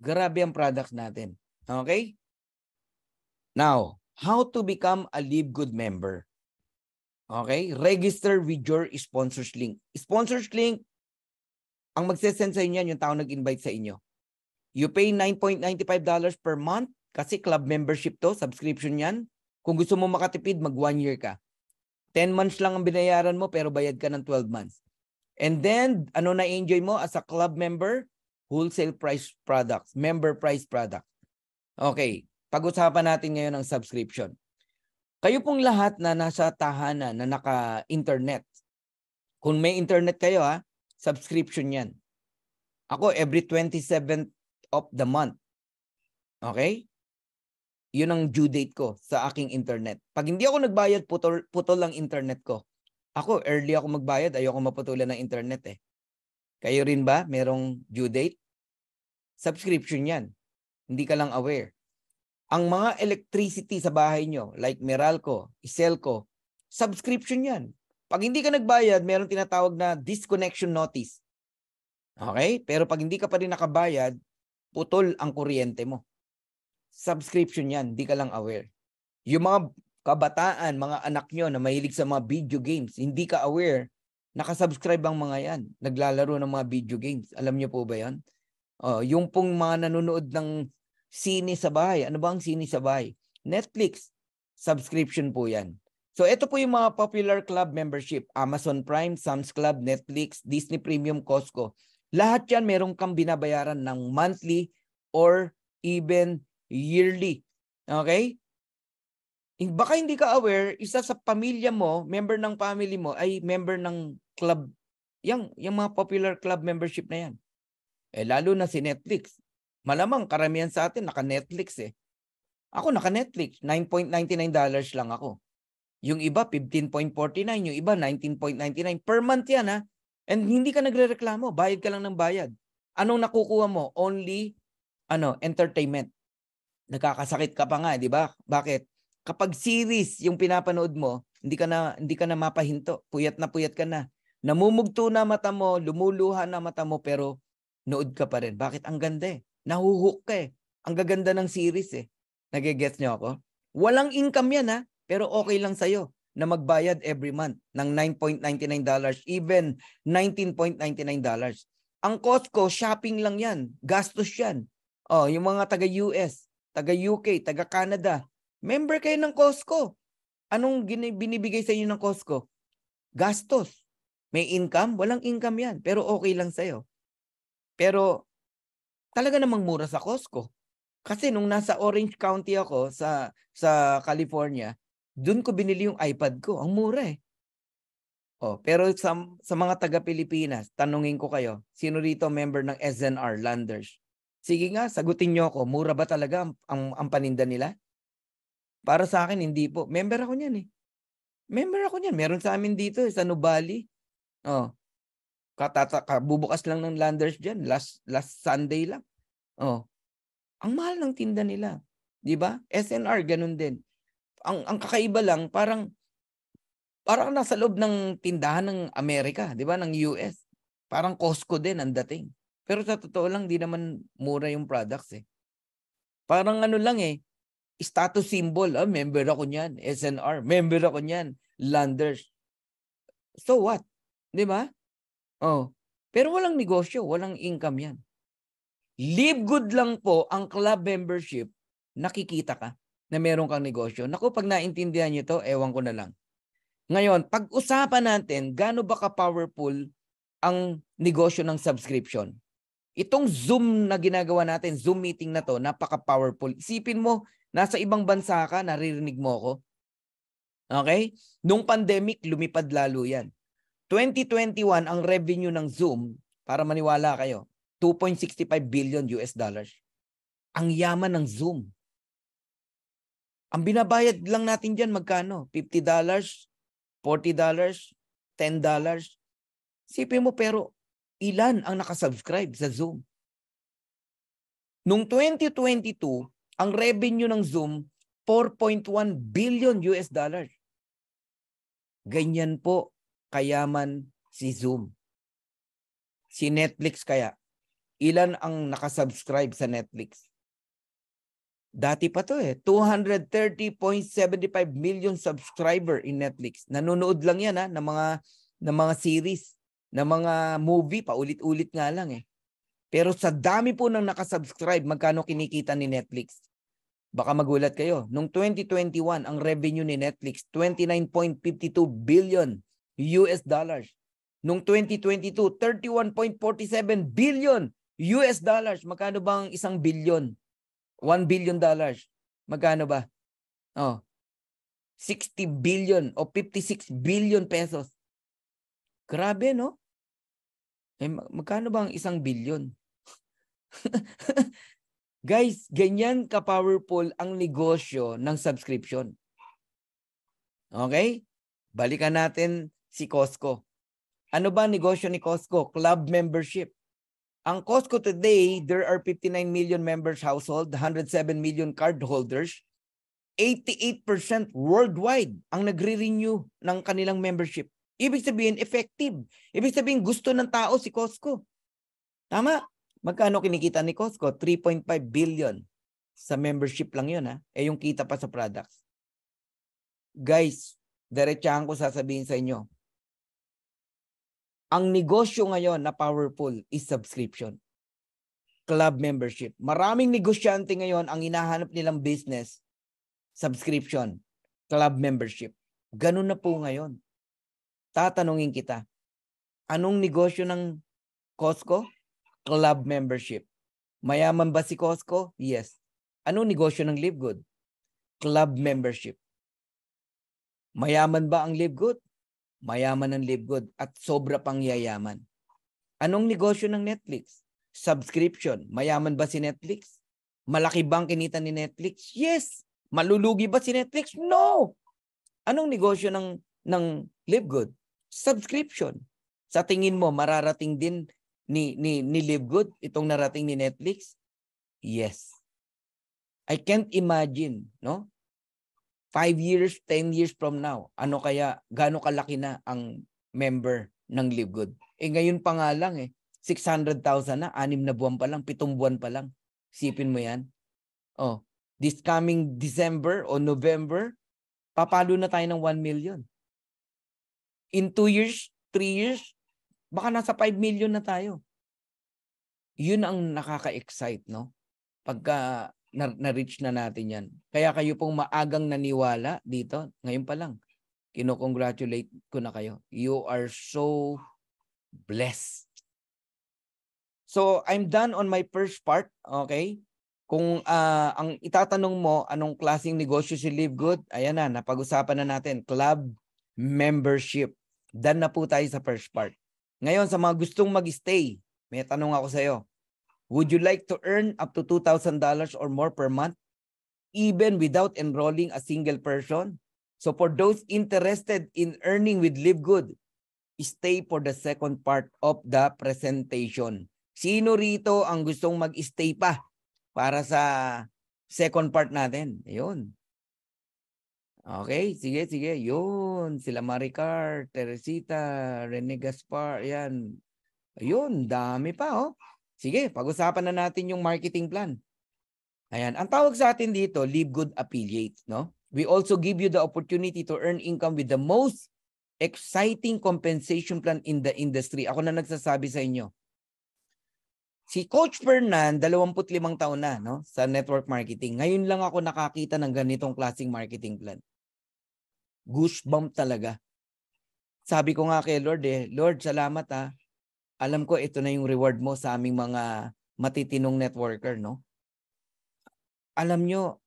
Grabe ang products natin. Okay? Now, how to become a Live Good member? Okay? Register with your sponsors link. Sponsors link, ang magsesend sa inyo yan, yung tao nag-invite sa inyo. You pay $9.95 per month kasi club membership to, subscription yan. Kung gusto mo makatipid, mag 1 year ka. 10 months lang ang binayaran mo pero bayad ka ng 12 months. And then, ano na-enjoy mo as a club member? Wholesale price products, member price product. Okay, pag-usapan natin ngayon ang subscription. Kayo pong lahat na nasa tahanan na naka-internet. Kung may internet kayo subscription yan. Ako every 27th of the month. Okay? Yun ang due date ko sa aking internet. Pag hindi ako nagbayad, putol ang internet ko. Ako, early ako magbayad. Ayoko maputulan ng internet eh. Kayo rin ba? Merong due date? Subscription yan. Hindi ka lang aware. Ang mga electricity sa bahay nyo, like Meralco, Iselco, subscription yan. Pag hindi ka nagbayad, meron tinatawag na disconnection notice. Okay? Pero pag hindi ka pa rin nakabayad, putol ang kuryente mo. Subscription yan. Hindi ka lang aware. Yung mga kabataan, mga anak nyo na mahilig sa mga video games, hindi ka aware, nakasubscribe ang mga yan. Naglalaro ng mga video games. Alam nyo po ba yan? Yung pong mga nanonood ng sine sa bahay. Ano ba ang sine sa bahay? Netflix. Subscription po yan. So ito po yung mga popular club membership. Amazon Prime, Sam's Club, Netflix, Disney Premium, Costco. Lahat yan meron kang binabayaran ng monthly or even yearly. Okay? Baka hindi ka aware, isa sa pamilya mo, member ng family mo, ay member ng club. Yung mga popular club membership na yan. Lalo na si Netflix. Malamang karamihan sa atin naka-Netflix eh. Ako naka-Netflix, $9.99 lang ako. Yung iba, $15.49. Yung iba, $19.99. Per month yan And hindi ka nagrereklamo. Bayad ka lang ng bayad. Anong nakukuha mo? Only entertainment. Nakakasakit ka pa nga, di ba? Bakit? Kapag series yung pinapanood mo, hindi ka na mapahinto. Puyat ka na. Namumugto na mata mo, lumuluha na mata mo, pero nood ka pa rin. Bakit? Ang ganda eh. Nahuhook ka eh. Ang gaganda ng series eh. Nagigets nyo ako? Walang income yan pero okay lang sa'yo na magbayad every month ng $9.99, even $19.99. Ang Costco, shopping lang yan. Gastos yan. Yung mga taga-US, taga-UK, taga-Canada, member kayo ng Costco. Anong binibigay sa inyo ng Costco? Gastos. May income? Walang income yan. Pero okay lang sa'yo. Pero talaga namang mura sa Costco. Kasi nung nasa Orange County ako sa California, doon ko binili yung iPad ko. Ang mura eh. Pero sa mga taga-Pilipinas, tanungin ko kayo, sino rito member ng SNR, Landers? Sige nga, sagutin nyo ako, mura ba talaga ang paninda nila? Para sa akin, hindi po. Member ako niyan eh. Member ako niyan. Meron sa amin dito sa Nubali. Bubukas lang ng Landers dyan. Last Sunday lang. Ang mahal ng tinda nila. Di ba? SNR, ganun din. Ang kakaiba lang, parang nasa loob ng tindahan ng Amerika. Di ba? Ng US. Parang Costco din ang dating. Pero sa totoo lang, di naman mura yung products eh. Parang lang status symbol. Member ako niyan. SNR. Member ako niyan. Landers. So what? Di ba? Pero walang negosyo. Walang income yan. Live Good lang po ang club membership. Nakikita ka na meron kang negosyo. Naku, pag naintindihan nyo to, ewan ko na lang. Ngayon, pag-usapan natin, gaano ba ka-powerful ang negosyo ng subscription? Itong Zoom na ginagawa natin, Zoom meeting na to, napaka-powerful. Isipin mo, nasa ibang bansa ka, naririnig mo ako. Okay? Nung pandemic, lumipad lalo yan. 2021, ang revenue ng Zoom, para maniwala kayo, $2.65 billion. Ang yaman ng Zoom. Ang binabayad lang natin dyan, magkano? $50, $40, $10. Isipin mo, pero ilan ang nakasubscribe sa Zoom? Noong 2022, ang revenue ng Zoom, $4.1 billion. Ganyan po kayaman si Zoom? Si Netflix kaya? Ilan ang nakasubscribe sa Netflix? Dati pa to 230.75 million subscriber in Netflix. Nanonood lang yan ng mga series, ng mga movie, paulit-ulit nga lang Pero sa dami po ng nakasubscribe, magkano kinikita ni Netflix? Baka magulat kayo. Noong 2021, ang revenue ni Netflix, 29.52 billion US dollars. Noong 2022, 31.47 billion US dollars. Magkano bang 1 billion? $1 billion. Magkano ba? 60 billion o 56 billion pesos. Grabe, no? Magkano ba ang 1 billion? Guys, ganyan ka-powerful ang negosyo ng subscription. Okay? Balikan natin si Costco. Ano ba negosyo ni Costco? Club membership. Ang Costco today, there are 59 million members household, 107 million card holders, 88% worldwide ang nagre-renew ng kanilang membership. Ibig sabihin, effective. Ibig sabihin, gusto ng tao si Costco. Tama? Magkano kinikita ni Costco? 3.5 billion. Sa membership lang yun yung kita pa sa products. Guys, diretsahan ko sasabihin sa inyo. Ang negosyo ngayon na powerful is subscription. Club membership. Maraming negosyante ngayon ang hinahanap nilang business, subscription, club membership. Ganun na po ngayon. Tatanungin kita, anong negosyo ng Costco? Club membership. Mayaman ba si Costco? Yes. Anong negosyo ng Live Good? Club membership. Mayaman ba ang Live Good? Mayaman ang Live Good at sobra pang yayaman. Anong negosyo ng Netflix? Subscription. Mayaman ba si Netflix? Malaki bang kinita ni Netflix? Yes. Malulugi ba si Netflix? No. Anong negosyo ng Live Good? Subscription. Sa tingin mo, mararating din ni Live Good itong narating ni Netflix? Yes. I can't imagine, no? 5 years, 10 years from now, gaano kalaki na ang member ng Live Good? Ngayon pa nga lang 600,000 na, 6 na buwan pa lang, 7 buwan pa lang. Sipin mo yan. This coming December o November, papalo na tayo ng 1 million. In 2 years, 3 years, baka nasa 5 million na tayo. Yun ang nakaka-excite, no? Pagka na-reach na natin yan. Kaya kayo pong maagang naniwala dito, ngayon pa lang, kino-congratulate ko na kayo. You are so blessed. So, I'm done on my first part, okay? Kung ang itatanong mo, anong klaseng negosyo si Live Good, ayan na, napag-usapan na natin, club membership. Done na po tayo sa first part. Ngayon, sa mga gustong mag-stay, may tanong ako sa iyo. Would you like to earn up to $2,000 or more per month, even without enrolling a single person? So for those interested in earning with Live Good, stay for the second part of the presentation. Sino rito ang gustong mag-stay pa para sa second part natin? Ayun. Okay, sige. Yun, sila Maricar, Teresita, Rene Gaspar, yan. Ayun, dami pa Sige, pag-usapan na natin yung marketing plan. Ayan, ang tawag sa atin dito, Live Good Affiliates, no? We also give you the opportunity to earn income with the most exciting compensation plan in the industry. Ako na nagsasabi sa inyo. Si Coach Fernan, 25 taon na, no, sa network marketing. Ngayon lang ako nakakita ng ganitong klaseng marketing plan. Goosebump talaga. Sabi ko nga kay Lord Lord, salamat Alam ko ito na yung reward mo sa aming mga matitinong networker, no? Alam nyo,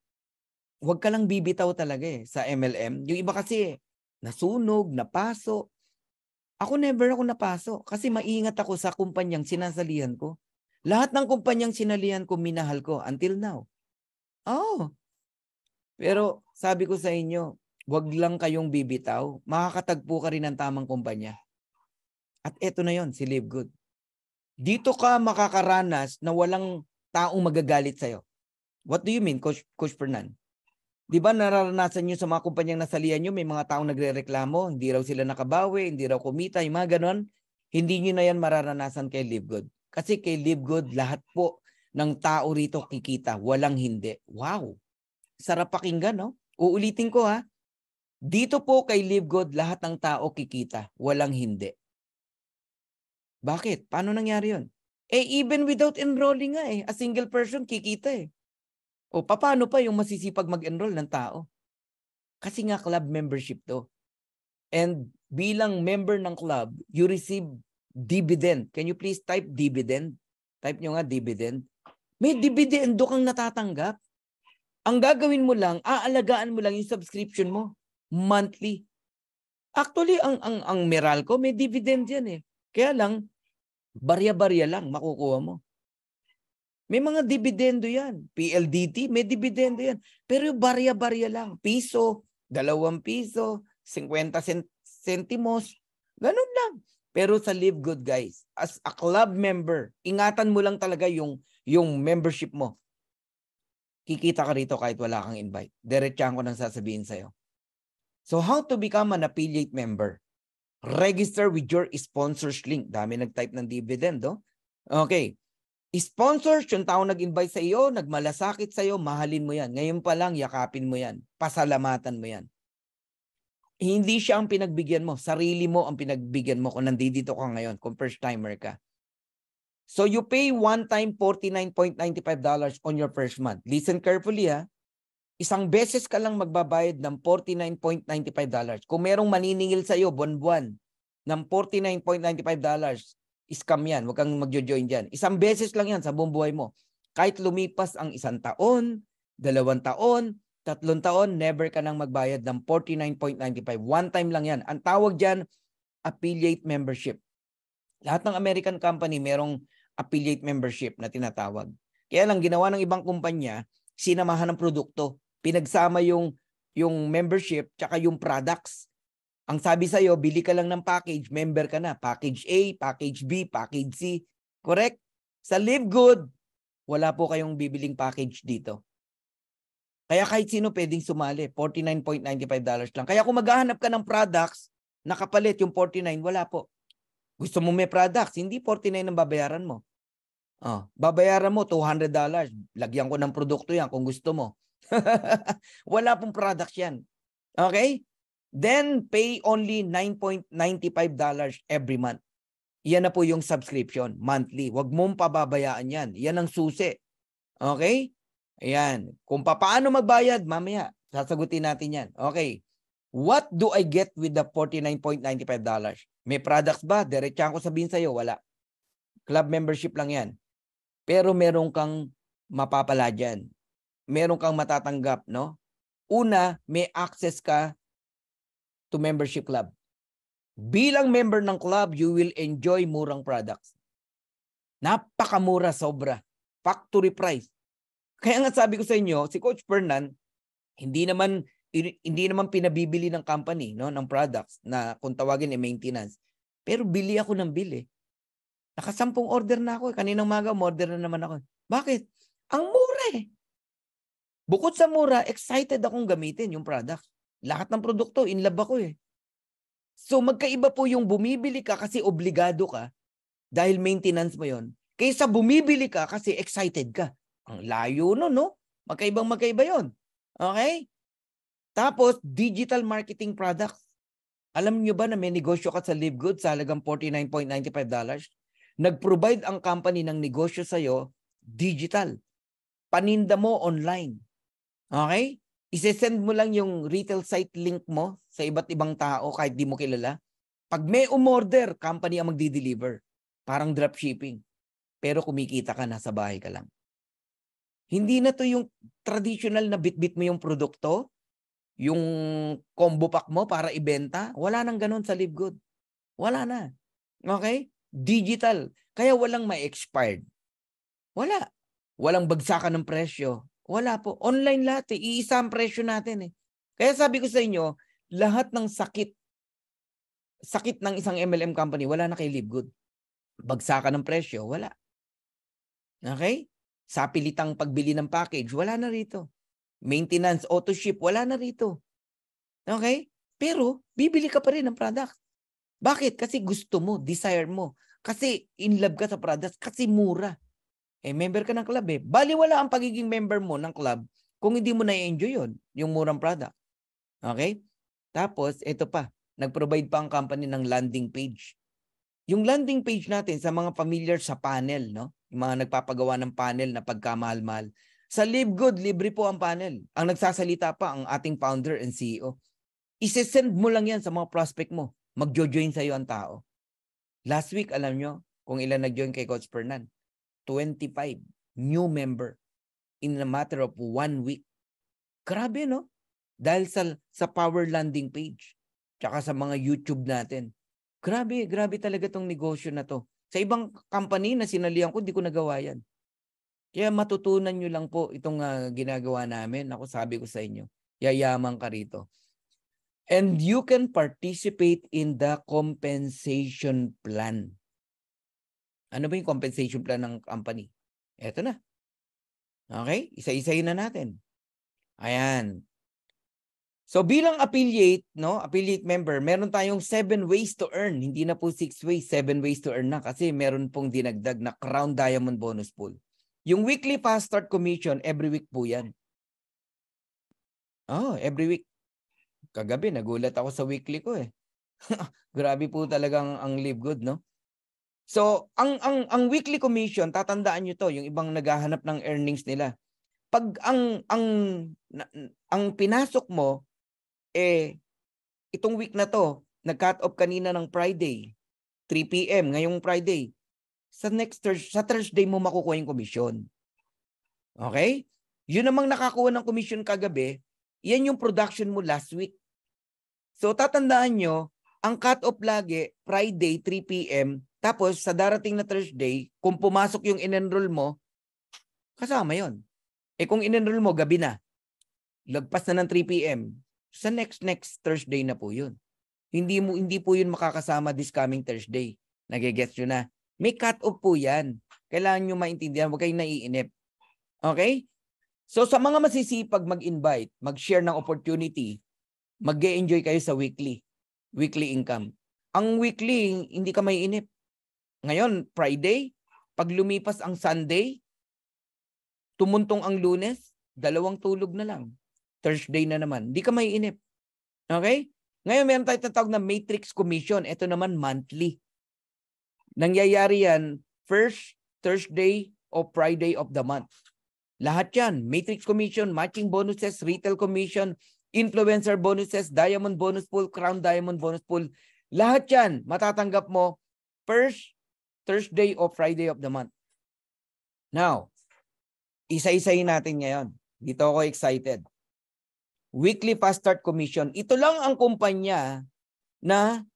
huwag ka lang bibitaw talaga sa MLM. Yung iba kasi, nasunog, napaso. Ako never ako napaso kasi maingat ako sa kumpanyang sinasalihan ko. Lahat ng kumpanyang sinalihan ko, minahal ko until now. Pero sabi ko sa inyo, huwag lang kayong bibitaw. Makakatagpo ka rin ng tamang kumpanya. At eto na yon, si Live Good. Dito ka makakaranas na walang taong magagalit sa'yo. What do you mean, Coach Fernan? Di ba nararanasan nyo sa mga kumpanyang nasalihan nyo, may mga taong nagre-reklamo, hindi raw sila nakabawi, hindi raw kumita, yung mga ganon. Hindi nyo na yan mararanasan kay Live Good. Kasi kay Live Good, lahat po ng tao rito kikita, walang hindi. Wow! Sarap pakinggan, no? Uulitin ko ha. Dito po kay Live Good, lahat ng tao kikita, walang hindi. Bakit? Paano nangyari yun? Even without enrolling nga a single person kikita O paano pa yung masisipag mag-enroll ng tao? Kasi nga club membership to. And bilang member ng club, you receive dividend. Can you please type dividend? Type nyo nga dividend. May dividendo kang natatanggap. Ang gagawin mo lang, aalagaan mo lang yung subscription mo. Monthly. Actually, ang Meralco, may dividend yan Kaya lang, barya-barya lang makukuha mo. May mga dividendo yan. PLDT, may dividendo yan. Pero yung barya-barya lang. Piso, 2 piso, 50 centimos. Ganun lang. Pero sa Live Good, guys, as a club member, ingatan mo lang talaga yung membership mo. Kikita ka rito kahit wala kang invite. Diretsahan ko nang sasabihin sa'yo. So how to become an affiliate member? Register with your sponsors link. Dami nag-type ng dividend, Okay. Sponsors, yung tao nag-invite sa iyo, nagmalasakit sa iyo, mahalin mo yan. Ngayon pa lang, yakapin mo yan. Pasalamatan mo yan. Hindi siya ang pinagbigyan mo. Sarili mo ang pinagbigyan mo kung nandito ka ngayon, kung first timer ka. So you pay one time $49.95 on your first month. Listen carefully ha. Isang beses ka lang magbabayad ng $49.95. Kung merong maniningil sa iyo buwan-buwan ng $49.95, scam yan. Huwag kang magjo-join dyan. Isang beses lang yan sa buong buhay mo. Kahit lumipas ang 1 taon, 2 taon, 3 taon, never ka nang magbayad ng $49.95. One time lang yan. Ang tawag dyan, affiliate membership. Lahat ng American company merong affiliate membership na tinatawag. Kaya lang ginawa ng ibang kumpanya, sinamahan ng produkto. Pinagsama yung membership tsaka yung products. Ang sabi sa'yo, bili ka lang ng package, member ka na. Package A, package B, package C. Correct? Sa Live Good, wala po kayong bibiling package dito. Kaya kahit sino pwedeng sumali, $49.95 lang. Kaya kung maghahanap ka ng products, nakapalit yung 49, wala po. Gusto mo may products, hindi 49 ang babayaran mo. Babayaran mo $200. Lagyan ko ng produkto yan kung gusto mo. Wala pong products yan. Okay? Then pay only $9.95 every month. Yan na po yung subscription, monthly. Huwag mong pababayaan yan. Yan ang susi. Okay? Ayan. Kung paano magbayad, mamaya, sasagutin natin yan. Okay. What do I get with the $49.95? May products ba? Diretsahan ko sabihin sa'yo, wala. Club membership lang yan. Pero meron kang mapapala dyan. Meron kang matatanggap, no? Una, may access ka to membership club. Bilang member ng club, you will enjoy murang products. Napakamura, sobra. Factory price. Kaya nga sabi ko sa inyo, si Coach Fernan, hindi naman pinabibili ng company, no, ng products na kung tawagin maintenance. Pero bili ako ng bili. Nakasampung order na ako. Kaninang maga, order na naman ako. Bakit? Ang mura Bukod sa mura, excited akong gamitin yung product. Lahat ng produkto, in love ako So magkaiba po yung bumibili ka kasi obligado ka dahil maintenance mo yon, kaysa bumibili ka kasi excited ka. Ang layo no? Magkaiba yon. Okay? Tapos, digital marketing products. Alam nyo ba na may negosyo ka sa Live Good sa halagang $49.95? Nag-provide ang company ng negosyo sa'yo, digital. Paninda mo online. Okay? Isesend mo lang yung retail site link mo sa iba't ibang tao kahit di mo kilala. Pag may umorder, company ang magdi-deliver. Parang dropshipping. Pero kumikita ka, nasa bahay ka lang. Hindi na to yung traditional na bit-bit mo yung produkto, yung combo pack mo para ibenta. Wala nang ganun sa Live Good. Wala na. Okay? Digital. Kaya walang may expired. Wala. Walang bagsakan ng presyo. Wala po. Online lahat Iisa ang presyo natin Kaya sabi ko sa inyo, lahat ng sakit ng isang MLM company, wala na kay Live Good. Bagsakan ng presyo, wala. Okay? Sa pilitang pagbili ng package, wala na rito. maintenance, auto ship, wala na rito. Okay? Pero, bibili ka pa rin ng product. Bakit? Kasi gusto mo, desire mo. Kasi in love ka sa product, kasi mura. Member ka ng club Baliwala ang pagiging member mo ng club kung hindi mo na-enjoy yun, yung murang product. Okay? Tapos, ito pa, nag-provide pa ang company ng landing page. Yung landing page natin sa mga familiar sa panel, no? Yung mga nagpapagawa ng panel na pagkamahal-mahal. Sa Live Good, libre po ang panel. Ang nagsasalita pa ang ating founder and CEO. Isesend mo lang yan sa mga prospect mo. Magjo-join sa'yo ang tao. Last week, alam nyo kung ilan nag-join kay Coach Fernan? 25 new member in a matter of 1 week. Grabe, no? Dahil sa power landing page. Tsaka sa mga YouTube natin. Grabe talaga tong negosyo na to. Sa ibang company na sinalihan ko, di ko nagawa yan. Kaya matutunan nyo lang po itong ginagawa namin. Ako sabi ko sa inyo, yayaman ka rito. And you can participate in the compensation plan. Ano ba yung compensation plan ng company? Eto na. Okay? Isa-isayin na natin. Ayan. So bilang affiliate, no, affiliate member, meron tayong 7 ways to earn. Hindi na po 6 ways, 7 ways to earn na kasi meron pong dinagdag na Crown Diamond Bonus Pool. Yung weekly fast start commission, every week po yan. Every week. Kagabi, nagulat ako sa weekly ko Grabe po talagang ang Live Good, no? So, ang weekly commission, tatandaan nyo to, yung ibang naghahanap ng earnings nila. Pag ang pinasok mo, itong week na to, nag-cut off kanina ng Friday, 3 p.m. ngayong Friday. Sa Thursday mo makukuha yung commission. Okay? Yun namang nakakuha ng commission kagabi, yan yung production mo last week. So tatandaan nyo, ang cut off lagi, Friday, 3 p.m. Tapos sa darating na Thursday, kung pumasok yung in-enroll mo, kasama yon. Kung in-enroll mo, gabi na. Lagpas na ng 3 p.m. Sa next Thursday na po yun. Hindi po yun makakasama this coming Thursday. Nagigets nyo na. May cut-off po yan. Kailangan nyo maintindihan. Huwag kayong naiinip. Okay? So sa mga masisipag mag-invite, mag-share ng opportunity, mag-e-enjoy kayo sa weekly income. Ang weekly, hindi ka maiinip. Ngayon, Friday, pag lumipas ang Sunday, tumuntong ang Lunes, 2 tulog na lang. Thursday na naman. Hindi ka maiinip. Okay? Ngayon, meron tayo tatawag na matrix commission. Ito naman, monthly. Nangyayari yan, first Thursday o Friday of the month. Lahat yan. Matrix commission, matching bonuses, retail commission, influencer bonuses, diamond bonus pool, crown diamond bonus pool. Lahat yan, matatanggap mo first Thursday o Friday of the month. Now, isa-isayin natin ngayon. Dito ako excited. Weekly fast start commission. Ito lang ang kumpanya na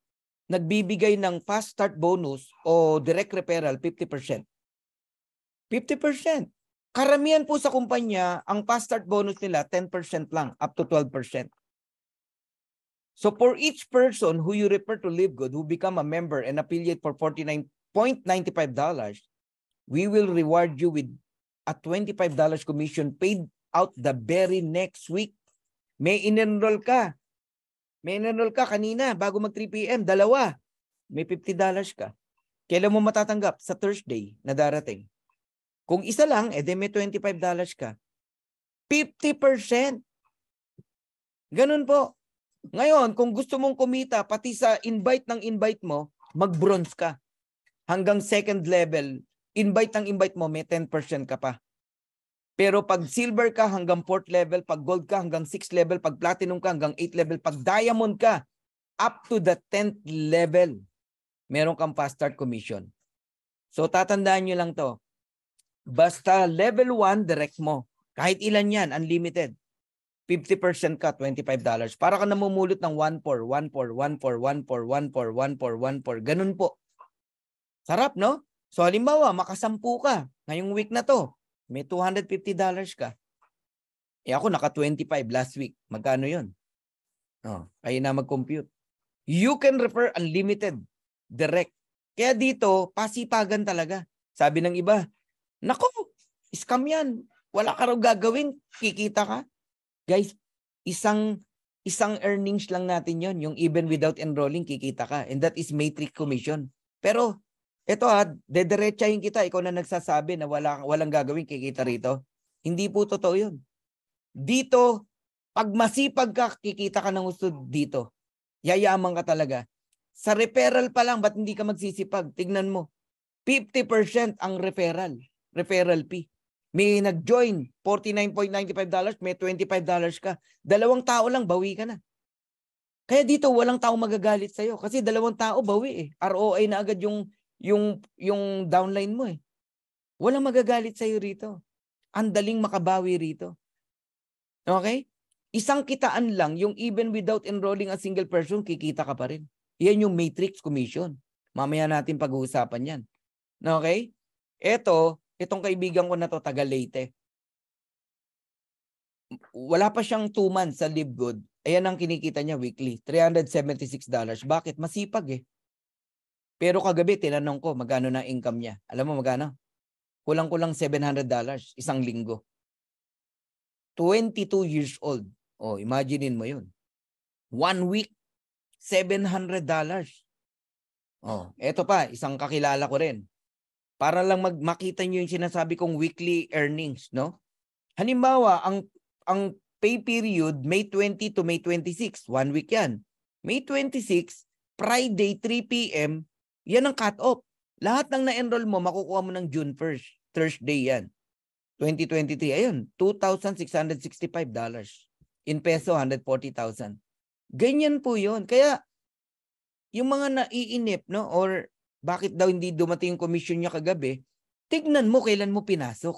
nagbibigay ng fast start bonus o direct referral 50%. 50%. Karamihan po sa kumpanya, ang fast start bonus nila 10% lang, up to 12%. So for each person who you refer to Live Good, who become a member and affiliate for $49.95, we will reward you with a $25 commission paid out the very next week. May in-enroll ka. May in-enroll ka kanina bago mag 3 p.m. 2. May $50 ka. Kailan mo matatanggap? Sa Thursday na darating. Kung isa lang, edi may $25 ka. 50%. Ganun po. Ngayon, kung gusto mong kumita, pati sa invite mo, mag-bronze ka. Hanggang second level, invite mo, may 10% ka pa. Pero pag silver ka hanggang 4th level, pag gold ka hanggang 6th level, pag platinum ka hanggang 8th level, pag diamond ka, up to the 10th level, meron kang fast start commission. So tatandaan nyo lang to. Basta level 1, direct mo. Kahit ilan yan, unlimited. 50% ka, $25. Para ka namumulot ng 1-4, 1-4, 1-4, 1-4, 1-4, 1-4, 1-4. Ganun po. Sarap, no? So halimbawa, makasampu ka ngayong week na to. May $250 ka. Ako naka 25 last week. Magkano yun? Kayo na mag-compute. You can refer unlimited. Direct. Kaya dito, pasipagan talaga. Sabi ng iba, nako, scam yan. Wala ka raw gagawin. Kikita ka. Guys, isang earnings lang natin yon, yung even without enrolling, kikita ka. And that is matrix commission. Pero, ito dederechahin kita, ikaw na nagsasabi na walang gagawin, kikita rito. Hindi po totoo yun. Dito, pag masipag ka, kikita ka ng gusto dito. Yayaman ka talaga. Sa referral pa lang, ba't hindi ka magsisipag? Tignan mo. 50% ang referral fee. May nag-join, $49.95, may $25 ka. 2 tao lang, bawi ka na. Kaya dito, walang tao magagalit sa'yo. Kasi 2 tao, bawi eh. ROI na agad yung downline mo eh. Walang magagalit sa'yo rito. Ang daling makabawi rito. Okay? Isang kitaan lang, yung even without enrolling a single person, kikita ka pa rin. Yan yung matrix commission. Mamaya natin pag-uusapan yan. Okay? Itong kaibigan ko na to, taga Leyte. Wala pa siyang 2 months sa Live Good. Ayan ang kinikita niya weekly. $376. Bakit? Masipag eh. Pero kagabi, tinanong ko, magkano na income niya. Alam mo magkano? Kulang-kulang $700 isang linggo. 22 years old. Oh, imaginein mo yun. 1 week, $700. Oh, eto pa, isang kakilala ko rin. Para lang makita niyo yung sinasabi kong weekly earnings, no? Halimbawa, ang pay period May 20 to May 26, 1 week 'yan. May 26, Friday 3 PM, 'yan ang cut-off. Lahat ng na-enroll mo makukuha mo ng June 1st, Thursday 'yan. 2023, ayun, $2,665. In peso, 140,000. Ganyan po 'yon. Kaya yung mga naiinip, no, or bakit daw hindi dumating yung commission niya kagabi, tignan mo kailan mo pinasok.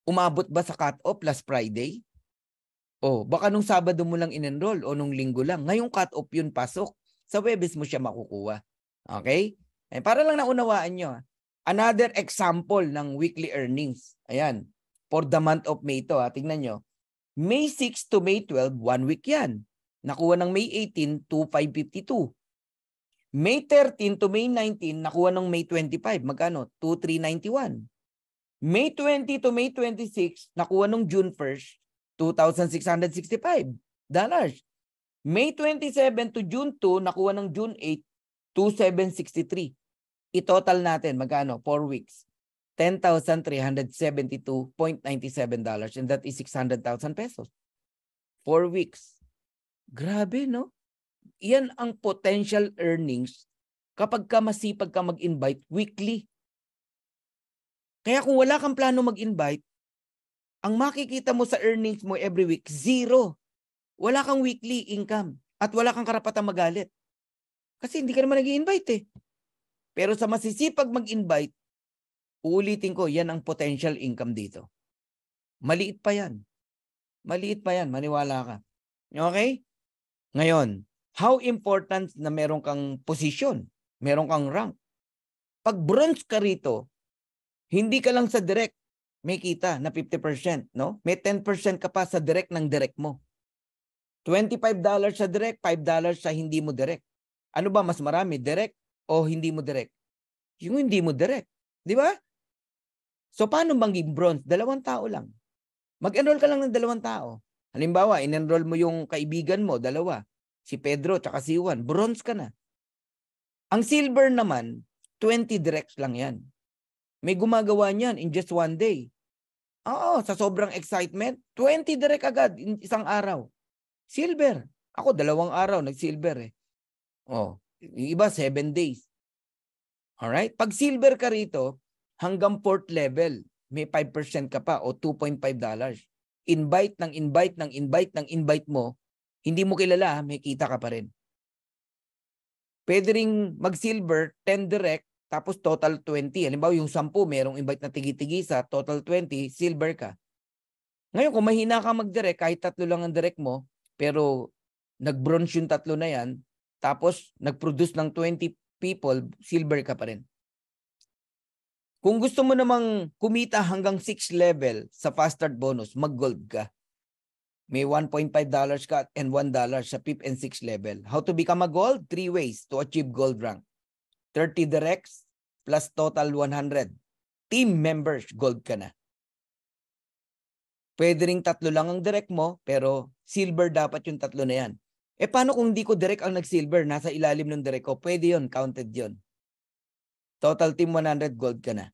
Umabot ba sa cut-off last Friday? O baka nung Sabado mo lang in-enroll o nung Linggo lang. Ngayong cut-off yun pasok. Sa Huwebes mo siya makukuha. Okay? Para lang naunawaan nyo. Another example ng weekly earnings. Ayan. For the month of May to. Tignan nyo. May 6 to May 12, 1 week yan. Nakuha ng May 18, 2,552. May 13 to May 19, nakuha ng May 25. Magkano? 2,391. May 20 to May 26, nakuha ng June 1st, $2,665. May 27 to June 2, nakuha ng June 8, 2,763. I-total natin, magkano? 4 weeks. $10,372.97. And that is 600,000 pesos. 4 weeks. Grabe, no? Yan ang potential earnings kapag ka masipag ka mag-invite weekly. Kaya kung wala kang plano mag-invite, ang makikita mo sa earnings mo every week, 0. Wala kang weekly income at wala kang karapatang magalit. Kasi hindi ka naman nag-i-invite eh. Pero sa masisipag mag-invite, uulitin ko, yan ang potential income dito. Maliit pa yan. Maliit pa yan, maniwala ka. Okay? Ngayon, how important na meron kang position, meron kang rank. Pag bronze ka rito, hindi ka lang sa direct may kita na 50%, no? May 10% ka pa sa direct ng direct mo. $25 sa direct, $5 sa hindi mo direct. Ano ba mas marami, direct o hindi mo direct? Yung hindi mo direct, di ba? So paano maging bronze? 2 tao lang. Mag-enroll ka lang ng 2 tao. Halimbawa, in-enroll mo yung kaibigan mo, 2. Si Pedro tsaka si Juan, bronze ka na. Ang silver naman, 20 directs lang yan. May gumagawa niyan in just 1 day. Oo, sa sobrang excitement, 20 direct agad in isang araw. Silver. Ako, 2 araw nag-silver eh. Oh, yung iba 7 days. Alright? Pag silver ka rito, hanggang 4th level, may 5% ka pa o $2.5. Invite ng invite ng invite ng invite mo, hindi mo kilala, may kita ka pa rin. Pwede ring mag-silver, 10 direct, tapos total 20. Halimbawa yung 10, merong invite na tigi-tigi sa total 20, silver ka. Ngayon, kung mahina ka mag-direct, kahit 3 lang ang direct mo, pero nag-bronze yung 3 na yan, tapos nag-produce ng 20 people, silver ka pa rin. Kung gusto mo namang kumita hanggang 6 level sa fast start bonus, mag-gold ka. May $1.5 ka and $1 sa 5th and 6th level. How to become a gold? 3 ways to achieve gold rank. 30 directs plus total 100. Team members, gold ka na. Pwede ring 3 lang ang direct mo, pero silver dapat yung 3 na yan. Paano kung hindi ko direct ang nag-silver, nasa ilalim ng direct ko? Pwede yun, counted yun. Total team 100, gold ka na.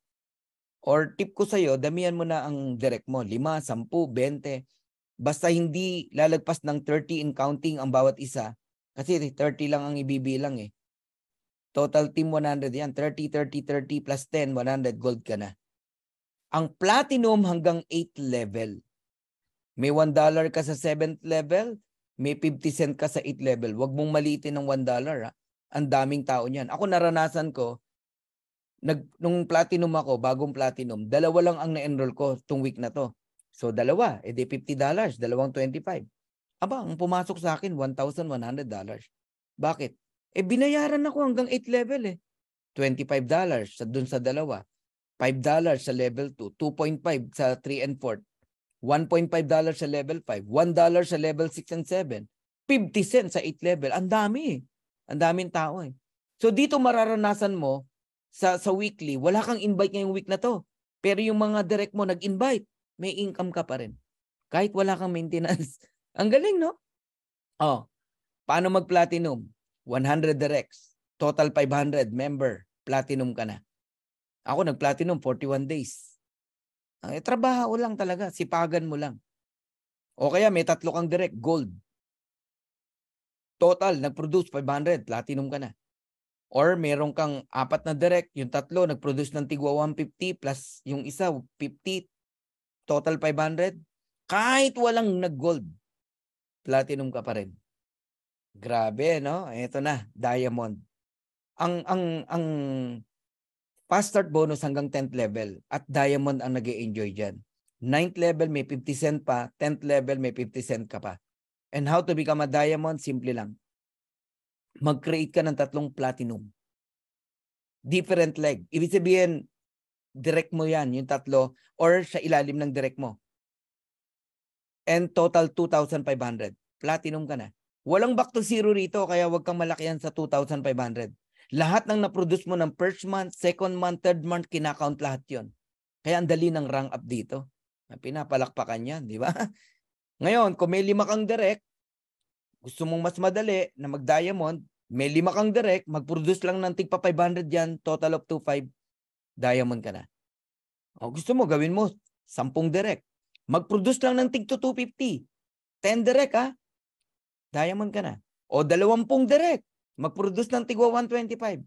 Or tip ko sa'yo, damihan mo na ang direct mo. 5, 10, 20. Basta hindi lalagpas ng 30 in counting ang bawat isa. Kasi 30 lang ang ibibilang eh. Total team 100 yan. 30, 30, 30 plus 10, 100, gold ka na. Ang platinum hanggang 8th level. May $1 ka sa 7th level, may 50 cent ka sa 8th level. Huwag mong maliitin ng $1. Ha? Ang daming tao niyan. Ako naranasan ko, nung platinum ako, bagong platinum, 2 lang ang na-enroll ko itong week na to. So 2, edi $50, 225. Aba, ang pumasok sa akin, $1,100. Bakit? Binayaran ako hanggang 8th level eh. $25 dun sa 2. $5 sa level 2, 2.5 sa 3 and 4, $1.5 sa level 5, $1 sa level 6 and 7, 50 cents sa 8 level. Ang dami eh. Ang daming tao eh. So dito mararanasan mo sa weekly, wala kang invite ngayong week na to. Pero yung mga direct mo nag-invite, may income ka pa rin. Kahit wala kang maintenance. Ang galing, no? Oh, paano mag-platinum? 100 directs, total 500, member, platinum ka na. Ako nag-platinum 41 days. Trabaho lang talaga, sipagan mo lang. O kaya may 3 kang direct, gold. Total, nag-produce 500, platinum ka na. Or meron kang 4 na direct, yung 3 nag-produce ng tigwa 150 plus yung isa 50, total 500. Kahit walang nag-gold, platinum ka pa rin. Grabe, no? Ito na, diamond. Ang fast start bonus hanggang 10th level at diamond ang nag-e-enjoy dyan. 9th level may 50 cent pa, 10th level may 50 cent ka pa. And how to become a diamond? Simple lang. Mag-create ka ng 3 platinum. Different leg. Ibig sabihin, direct mo yan, yung 3, or sa ilalim ng direct mo. And total 2,500. Platinum ka na. Walang back to zero rito, kaya wag kang malakihan sa 2,500. Lahat ng na-produce mo ng first month, second month, third month, kinakount lahat yon. Kaya ang dali ng rank up dito. Pinapalakpakan yan, di ba? Ngayon, kung may 5 kang direct, gusto mong mas madali na mag-diamond, may 5 kang direct, mag-produce lang ng tigpa 500 yan, total of 2,500, diamond ka na. O gusto mo, gawin mo 10 direct. Mag-produce lang ng tig 250. 10 direct ha, diamond ka na. O 20 direct, mag-produce ng tigwa 125.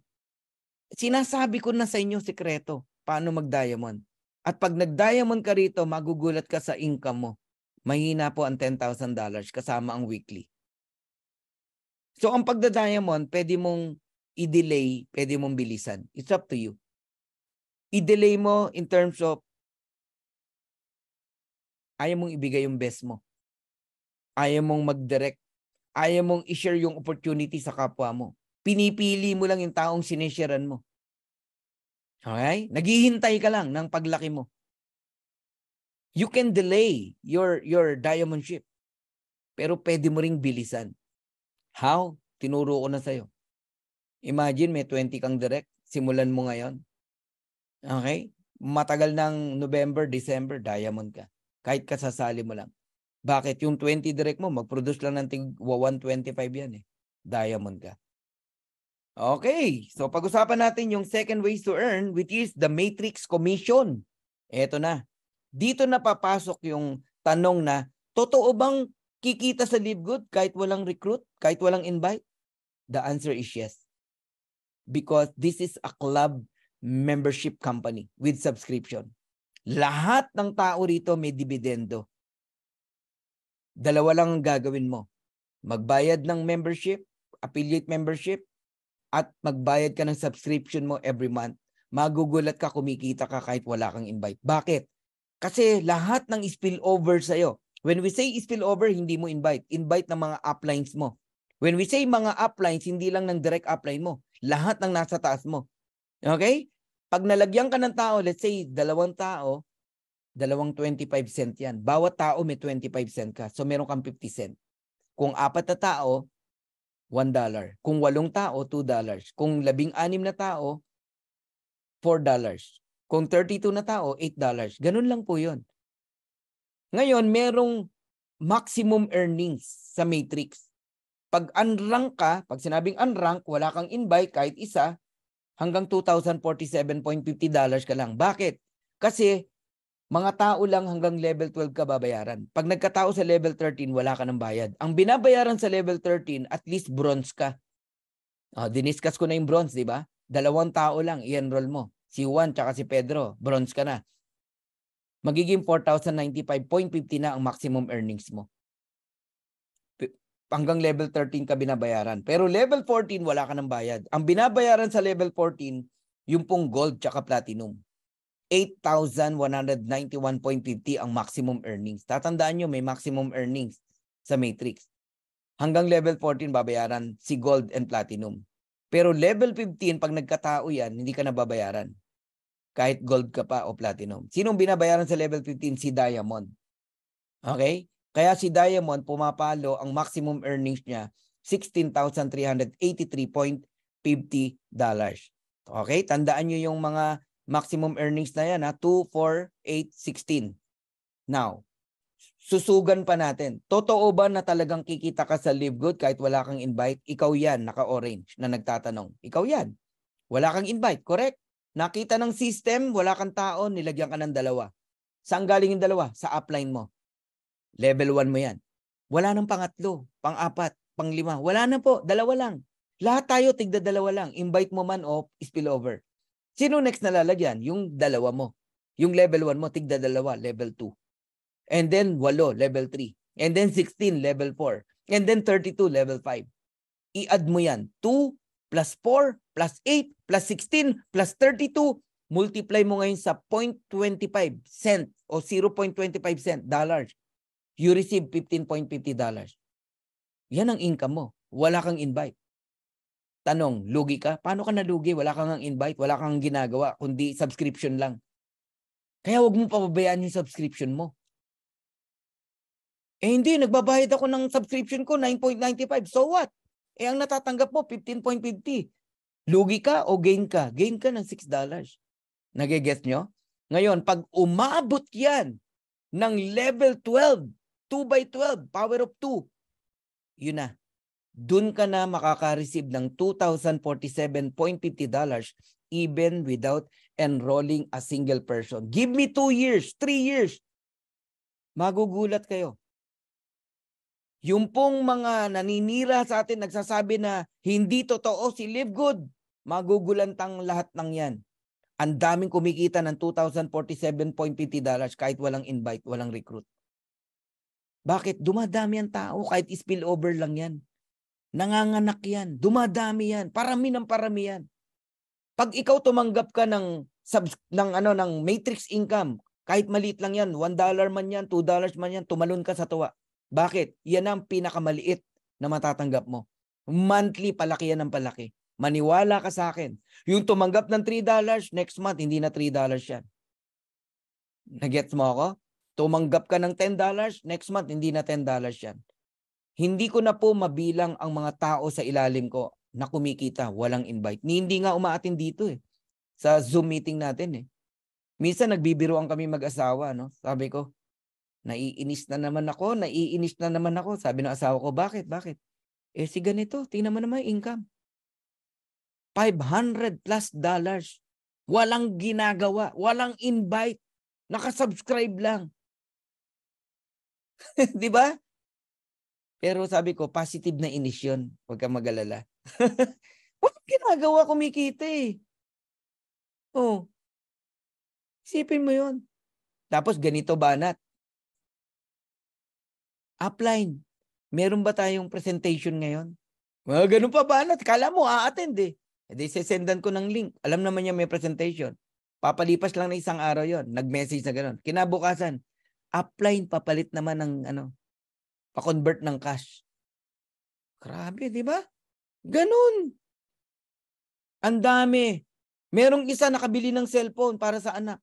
Sinasabi ko na sa inyo sikreto, paano mag-diamond. At pag nag-diamond ka rito, magugulat ka sa income mo. Mahina po ang $10,000 kasama ang weekly. So ang pagda-diamond, pwede mong i-delay, pwede mong bilisan. It's up to you. I-delay mo in terms of ayaw mong ibigay yung best mo. Ayaw mong mag-direct. Ayaw mong i-share yung opportunity sa kapwa mo. Pinipili mo lang yung taong sinisharean mo. Okay? Naghihintay ka lang ng paglaki mo. You can delay your diamond ship. Pero pwede mo ring bilisan. How? Tinuro ko na sa'yo. Imagine may 20 kang direct. Simulan mo ngayon. Okay? Matagal ng November, December, diamond ka. Kahit kasasali mo lang. Bakit? Yung 20 direct mo, mag-produce lang ng 125 yan eh. Diamond ka. Okay. So pag-usapan natin yung second ways to earn, which is the matrix commission. Eto na. Dito na papasok yung tanong na, totoo bang kikita sa Live Good kahit walang recruit, kahit walang invite? The answer is yes. Because this is a club membership company with subscription. Lahat ng tao rito may dividendo. 2 lang ang gagawin mo. Magbayad ng membership, affiliate membership, at magbayad ka ng subscription mo every month. Magugulat ka, kumikita ka kahit wala kang invite. Bakit? Kasi lahat ng spillover sa'yo. When we say spillover, hindi mo invite. Invite ng mga uplines mo. When we say mga uplines, hindi lang ng direct upline mo. Lahat ng nasa taas mo. Okay? Pag nalagyan ka ng tao, let's say 2 tao, 25 cent yan. Bawat tao may 25 cent ka. So meron kang 50 cent. Kung 4 na tao, $1. Kung 8 tao, $2. Kung 16 na tao, $4. Kung 32 na tao, $8. Ganun lang po yun. Ngayon, merong maximum earnings sa matrix. Pag unrank ka, pag sinabing unrank, wala kang invite kahit isa, hanggang $2,047.50 ka lang. Bakit? Kasi mga tao lang hanggang level 12 ka babayaran. Pag nagkatao sa level 13, wala ka ng bayad. Ang binabayaran sa level 13, at least bronze ka. Diniscuss ko na yung bronze, di ba? 2 tao lang, i-enroll mo. Si Juan tsaka si Pedro, bronze ka na. Magiging 4,095.50 na ang maximum earnings mo. Hanggang level 13 ka binabayaran. Pero level 14, wala ka ng bayad. Ang binabayaran sa level 14, yung pong gold tsaka platinum. 8,191.50 ang maximum earnings. Tatandaan nyo, may maximum earnings sa matrix. Hanggang level 14, babayaran si gold and platinum. Pero level 15, pag nagkatao yan, hindi ka na babayaran. Kahit gold ka pa o platinum. Sinong binabayaran sa level 15? Si Diamond. Okay? Kaya si Diamond, pumapalo, ang maximum earnings niya, $16,383.50. Okay? Tandaan nyo yung mga maximum earnings na yan, 2, 4, 8, 16. Now, susugan pa natin. Totoo ba na talagang kikita ka sa Live Good kahit wala kang invite? Ikaw yan, naka-orange, na nagtatanong. Ikaw yan. Wala kang invite, correct? Nakita ng system, wala kang tao, nilagyan ka ng 2. Saan galing yung 2? Sa upline mo. Level 1 mo yan. Wala nang pangatlo, pang-4, pang-5. Wala na po, 2 lang. Lahat tayo tigda-2 lang. Invite mo man o spillover. Sino next na lalagyan? Yung 2 mo. Yung level 1 mo, tigda-2, level 2. And then 8, level 3. And then 16, level 4. And then 32, level 5. I-add mo yan. 2 plus 4 plus 8 plus 16 plus 32. Multiply mo ngayon sa 0.25 cent o 0.25 cent dollars. You receive $15.50. Yan ang income mo. Wala kang invite. Tanong, lugi ka? Paano ka nalugi? Wala kang invite, wala kang ginagawa, kundi subscription lang. Kaya huwag mo pababayaan yung subscription mo. Hindi, nagbabayad ako ng subscription ko, 9.95. So what? Ang natatanggap mo, 15.50. Lugi ka o gain ka? Gain ka ng $6. Nagigets nyo? Ngayon, pag umabot yan ng level 12, 2 by 12, power of 2, yun na. Dun ka na makaka-receive ng $2,047.50 even without enrolling a single person. Give me 2 years, 3 years. Magugulat kayo. Yung pong mga naninira sa atin, nagsasabi na hindi totoo si Live Good, magugulantang lahat ng yan. Ang daming kumikita ng $2,047.50 kahit walang invite, walang recruit. Bakit? Dumadami ang tao, kahit spillover lang yan. Nanganganak yan, dumadami yan, parami ng parami yan. Pag ikaw tumanggap ka ng matrix income, kahit maliit lang yan, $1 man yan, $2 man yan, tumalon ka sa tuwa. Bakit? Yan ang pinakamaliit na matatanggap mo. Monthly, palaki yan ng palaki. Maniwala ka sa akin. Yung tumanggap ng $3, next month, hindi na $3 yan. Nagets mo ako? Tumanggap ka ng $10, next month, hindi na $10 yan. Hindi ko na po mabilang ang mga tao sa ilalim ko na kumikita, walang invite. Hindi nga umaatin dito sa Zoom meeting natin Minsan nagbibiroan kami mag-asawa, no? Sabi ko, naiinis na naman ako. Sabi ng asawa ko, bakit? Si ganito, tingnan mo naman yung income. $500 plus. Walang ginagawa, walang invite. Nakasubscribe lang. Di ba? Pero sabi ko, positive na inis yun. Huwag kang mag-alala. Walang ginagawa, kumikita Isipin mo yun. Tapos ganito banat. Upline. Meron ba tayong presentation ngayon? Ganun pa banat. Kala mo, a-attend Hindi, sesendan ko ng link. Alam naman niya may presentation. Papalipas lang na isang araw yon. Nag-message na ganun. Kinabukasan, upline, papalit naman ng pa-convert ng cash. Grabe, di ba? Ganun. Ang dami. Merong isa nakabili ng cellphone para sa anak.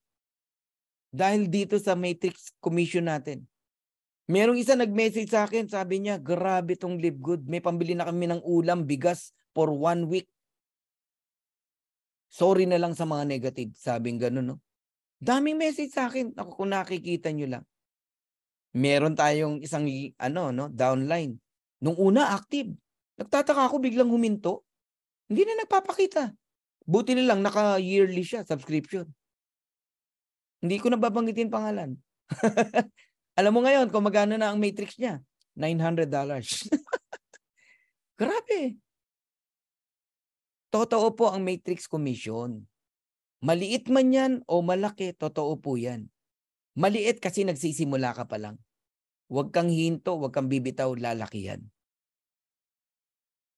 Dahil dito sa matrix commission natin. Merong isa nag-message sa akin, sabi niya, grabe tong Live Good. May pambili na kami ng ulam, bigas for 1 week. Sorry na lang sa mga negative. Sabing ganun, no? Daming message sa akin. Ako, kung nakikita nyo lang. Meron tayong isang downline. Nung una active. Nagtataka ako biglang huminto. Hindi na nagpapakita. Buti na lang naka-yearly siya, subscription. Hindi ko na babanggitin pangalan. Alam mo ngayon kung magkano na ang matrix niya? $900. Grabe. Totoo po ang matrix commission. Maliit man yan o malaki, totoo po yan. Maliit kasi nagsisimula ka pa lang. Huwag kang hinto, huwag kang bibitaw, lalakihan.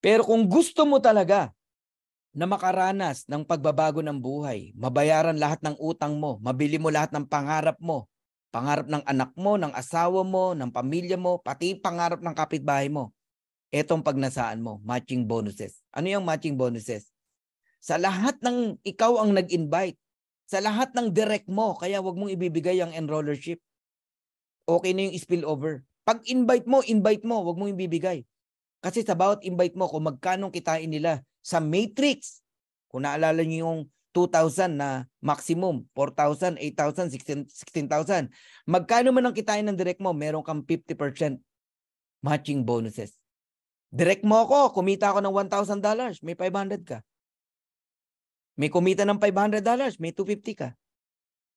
Pero kung gusto mo talaga na makaranas ng pagbabago ng buhay, mabayaran lahat ng utang mo, mabili mo lahat ng pangarap mo, pangarap ng anak mo, ng asawa mo, ng pamilya mo, pati pangarap ng kapitbahay mo, etong pagnasaan mo, matching bonuses. Ano yung matching bonuses? Sa lahat ng ikaw ang nag-invite, sa lahat ng direct mo, kaya wag mong ibibigay ang enrollership. Okay na yung spillover. Pag invite mo, wag mong ibibigay. Kasi sa bawat invite mo, kung magkano kitain nila sa matrix, kung naalala niyo yung 2,000 na maximum, 4,000, 8,000, 16,000, magkano man ang kitain ng direct mo, meron kang 50% matching bonuses. Direct mo ako, kumita ako ng $1,000, may 500 ka. May kumita ng $500, may 250 ka.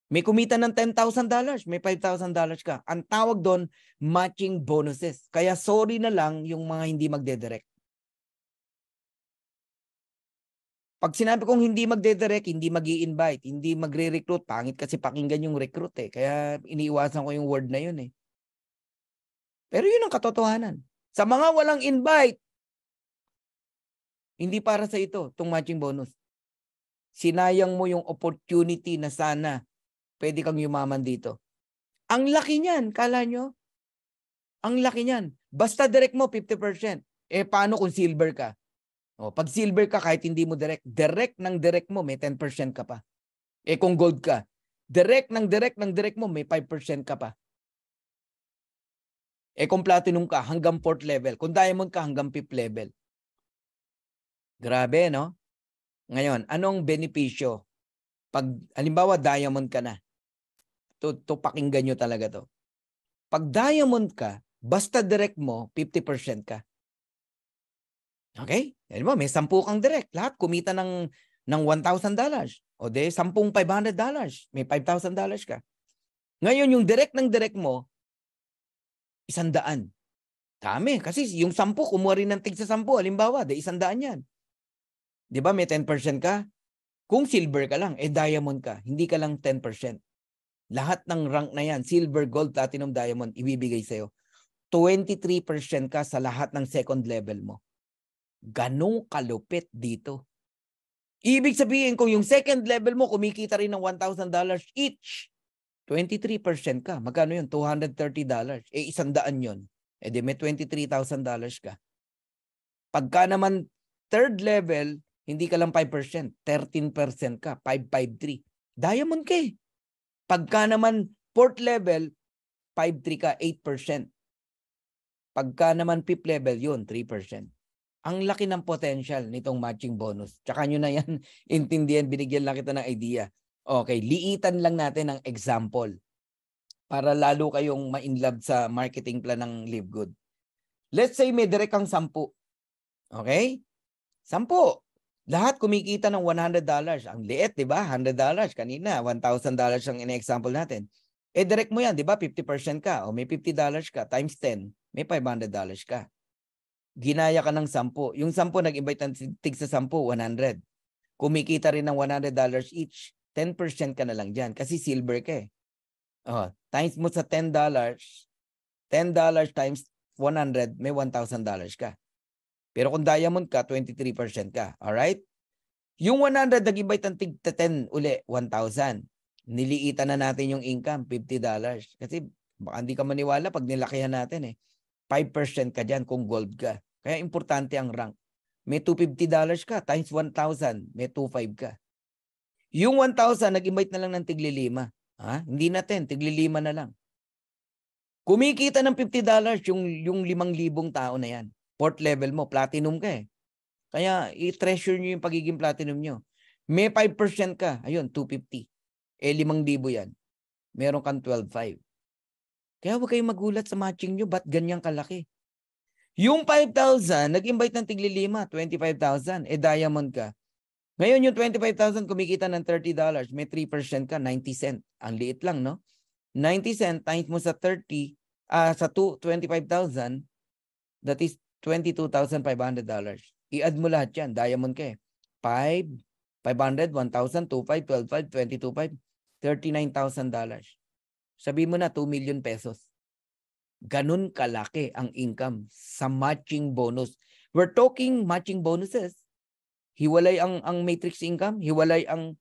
May kumita ng $10,000, may $5,000 ka. Ang tawag doon, matching bonuses. Kaya sorry na lang yung mga hindi magdedirect. Pag sinabi kong hindi magdedirect, hindi mag-i-invite, hindi magre-recruit, pangit kasi pakinggan yung recruit eh. Kaya iniiwasan ko yung word na yun eh. Pero yun ang katotohanan. Sa mga walang invite, hindi para sa ito, itong matching bonus. Sinayang mo yung opportunity na sana pwede kang yumaman dito. Ang laki niyan, kala nyo? Ang laki niyan. Basta direct mo, 50%. Eh, paano kung silver ka? O, pag silver ka, kahit hindi mo direct ng direct mo, may 10% ka pa. Eh, kung gold ka, direct ng direct mo, may 5% ka pa. Eh, kung platinum ka, hanggang 4th level. Kung diamond ka, hanggang 5th level. Grabe, no? Ngayon, anong benepisyo? Pag, halimbawa, diamond ka na. To pakinggan nyo talaga to. Pag diamond ka, basta direct mo, 50% ka. Okay? Alam mo, may 10 kang direct. Lahat kumita ng $1,000. O de, 10 $500. May $5,000 ka. Ngayon, yung direct ng direct mo, 100. Dami. Kasi yung 10, kumuha rin ng tig sa 10. Halimbawa, de 100 yan. Di ba, may 10% ka? Kung silver ka lang, eh diamond ka. Hindi ka lang 10%. Lahat ng rank na yan, silver, gold, platinum, diamond, ibibigay sa'yo. 23% ka sa lahat ng second level mo. Ganong kalupit dito. Ibig sabihin, kung yung second level mo, kumikita rin ng $1,000 each, 23% ka. Magkano yun? $230. Eh, 100 yun. Eh, di may $23,000 ka. Pagka naman third level, hindi ka lang 5%, 13% ka, 553. Diamond ka eh. Pagka naman fourth level, 5-3 ka, 8%. Pagka naman fifth level, yun, 3%. Ang laki ng potential nitong matching bonus. Tsaka nyo na yan intindihan, binigyan lang kita ng idea. Okay, liitan lang natin ng example para lalo kayong ma-inlove sa marketing plan ng Live Good. Let's say may direct kang 10. Okay? 10. Lahat kumikita ng $100. Ang liit, di ba? $100. Kanina, $1,000 ang in-example natin. Eh, direct mo yan, di ba? 50% ka. O may $50 ka. Times 10, may $500 ka. Ginaya ka ng 10. Yung 10, nag-invite ng tig sa 10, 100. Kumikita rin ng $100 each. 10% ka na lang dyan. Kasi silver ka eh. Oh, times mo sa $10. $10 times 100, may $1,000 ka. Pero kung diamond ka, 23% ka. Alright? Yung 100, nag-invite ng tig 10 uli, 1,000. Niliitan na natin yung income, $50. Kasi baka hindi ka maniwala pag nilakihan natin eh. 5% ka dyan kung gold ka. Kaya importante ang rank. May $250 ka, times 1,000, may 2,500 ka. Yung 1,000, nag-invite na lang ng tigli 5. Ha? Hindi na 10, tigli 5 na lang. Kumikita ng $50 yung 5,000 tao na yan. Fourth level mo, platinum ka eh. Kaya i-treasure nyo yung pagiging platinum nyo. May 5% ka, ayun, 250. Eh, 5,000 yan. Meron kang 12,500. Kaya huwag kayong magulat sa matching nyo, ba't ganyang kalaki? Yung 5,000, nag-invite ng tigli-5, 25,000, diamond ka. Ngayon yung 25,000 kumikita ng $30, may 3% ka, 90 cent. Ang liit lang, no? 90 cent times mo sa 25,000, that is $22,500. I-add mo lahat yan, diamond ka eh. 5, 500, 1,000, 2,500, 12,500, 22,500, $39,000. Sabi mo na 2 million pesos. Ganun kalaki ang income sa matching bonus. We're talking matching bonuses. Hiwalay ang matrix income, hiwalay ang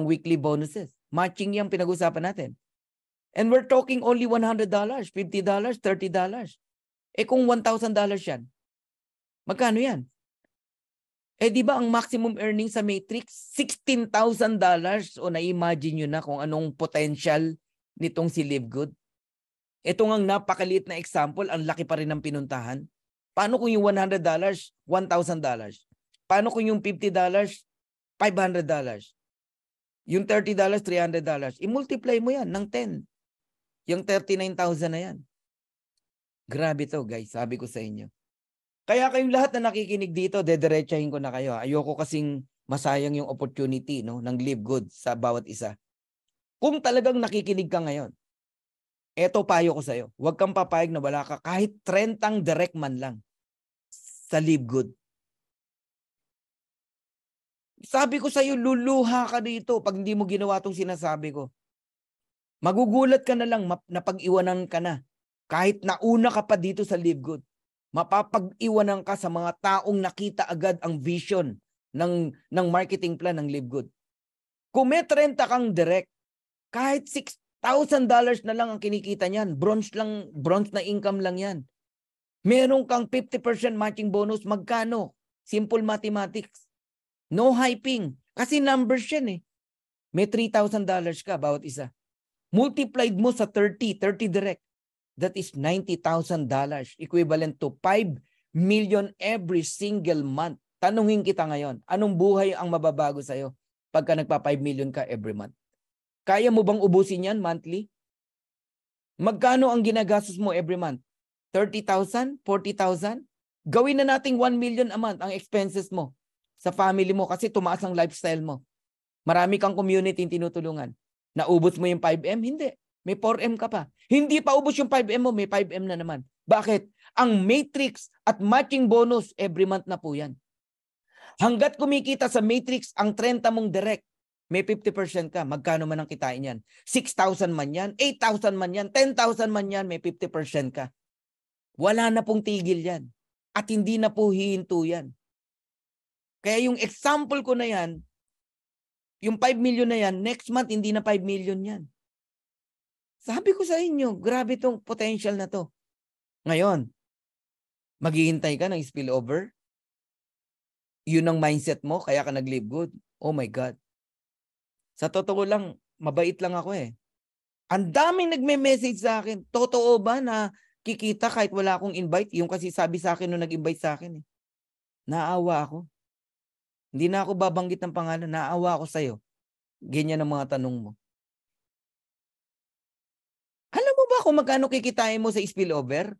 weekly bonuses. Matching yung pinag-usapan natin. And we're talking only $100, $50, $30. Eh kung $1,000 yan, magkano yan? Eh di ba ang maximum earning sa matrix, $16,000 o na-imagine nyo na kung anong potential nitong si Live Good? Ito ngang napakaliit na example, ang laki pa rin ng pinuntahan. Paano kung yung $100, $1,000? Paano kung yung $50, $500? Yung $30, $300? I-multiply mo yan ng 10. Yung 39,000 na yan. Grabe to guys, sabi ko sa inyo. Kaya kayong lahat na nakikinig dito, dediretsahin ko na kayo. Ayoko kasing masayang yung opportunity, no, ng Live Good sa bawat isa. Kung talagang nakikinig ka ngayon, eto payo ko sa'yo. Huwag kang papayag na wala ka kahit 30 direct man lang sa Live Good. Sabi ko sa'yo, luluha ka dito pag hindi mo ginawa itong sinasabi ko. Magugulat ka na lang na pag-iwanan ka na. Kahit nauna ka pa dito sa Live Good, mapapag-iwanan ka sa mga taong nakita agad ang vision ng marketing plan ng Live Good. Kung may 30 kang direct, kahit $6,000 na lang ang kinikita niyan, bronze na income lang yan. Meron kang 50% matching bonus, magkano? Simple mathematics. No hyping. Kasi numbers yan eh. May $3,000 ka bawat isa. Multiplied mo sa 30 direct. That is $90,000. Equivalent to 5 million every single month. Tanungin kita ngayon, anong buhay ang mababago sa'yo pagka nagpa 5 million ka every month? Kaya mo bang ubusin yan monthly? Magkano ang ginagastos mo every month? 30,000? 40,000? Gawin na nating 1 million a month ang expenses mo sa family mo kasi tumaas ang lifestyle mo. Marami kang community tinutulungan. Naubos mo yung 5M? Hindi. May 4M ka pa. Hindi pa ubos yung 5M mo, may 5M na naman. Bakit? Ang matrix at matching bonus every month na po yan. Hanggat kumikita sa matrix ang 30 mong direct, may 50% ka. Magkano man ang kitain yan? 6,000 man yan, 8,000 man yan, 10,000 man yan, may 50% ka. Wala na pong tigil yan. At hindi na po hihinto yan. Kaya yung example ko na yan, yung 5 million na yan, next month hindi na 5 million yan. Sabi ko sa inyo, grabe tong potential na to. Ngayon, maghihintay ka ng spillover? Yun ang mindset mo, kaya ka nag-Live Good? Oh my God. Sa totoo lang, mabait lang ako eh. Ang daming nagme-message sa akin. Totoo ba na kikita kahit wala akong invite? Yung kasi sabi sa akin nung nag-invite sa akin eh. Naawa ako. Hindi na ako babanggit ng pangalan. Naawa ako sa'yo. Ganyan ang mga tanong mo. Alam mo ba kung magkano kikitain mo sa spillover?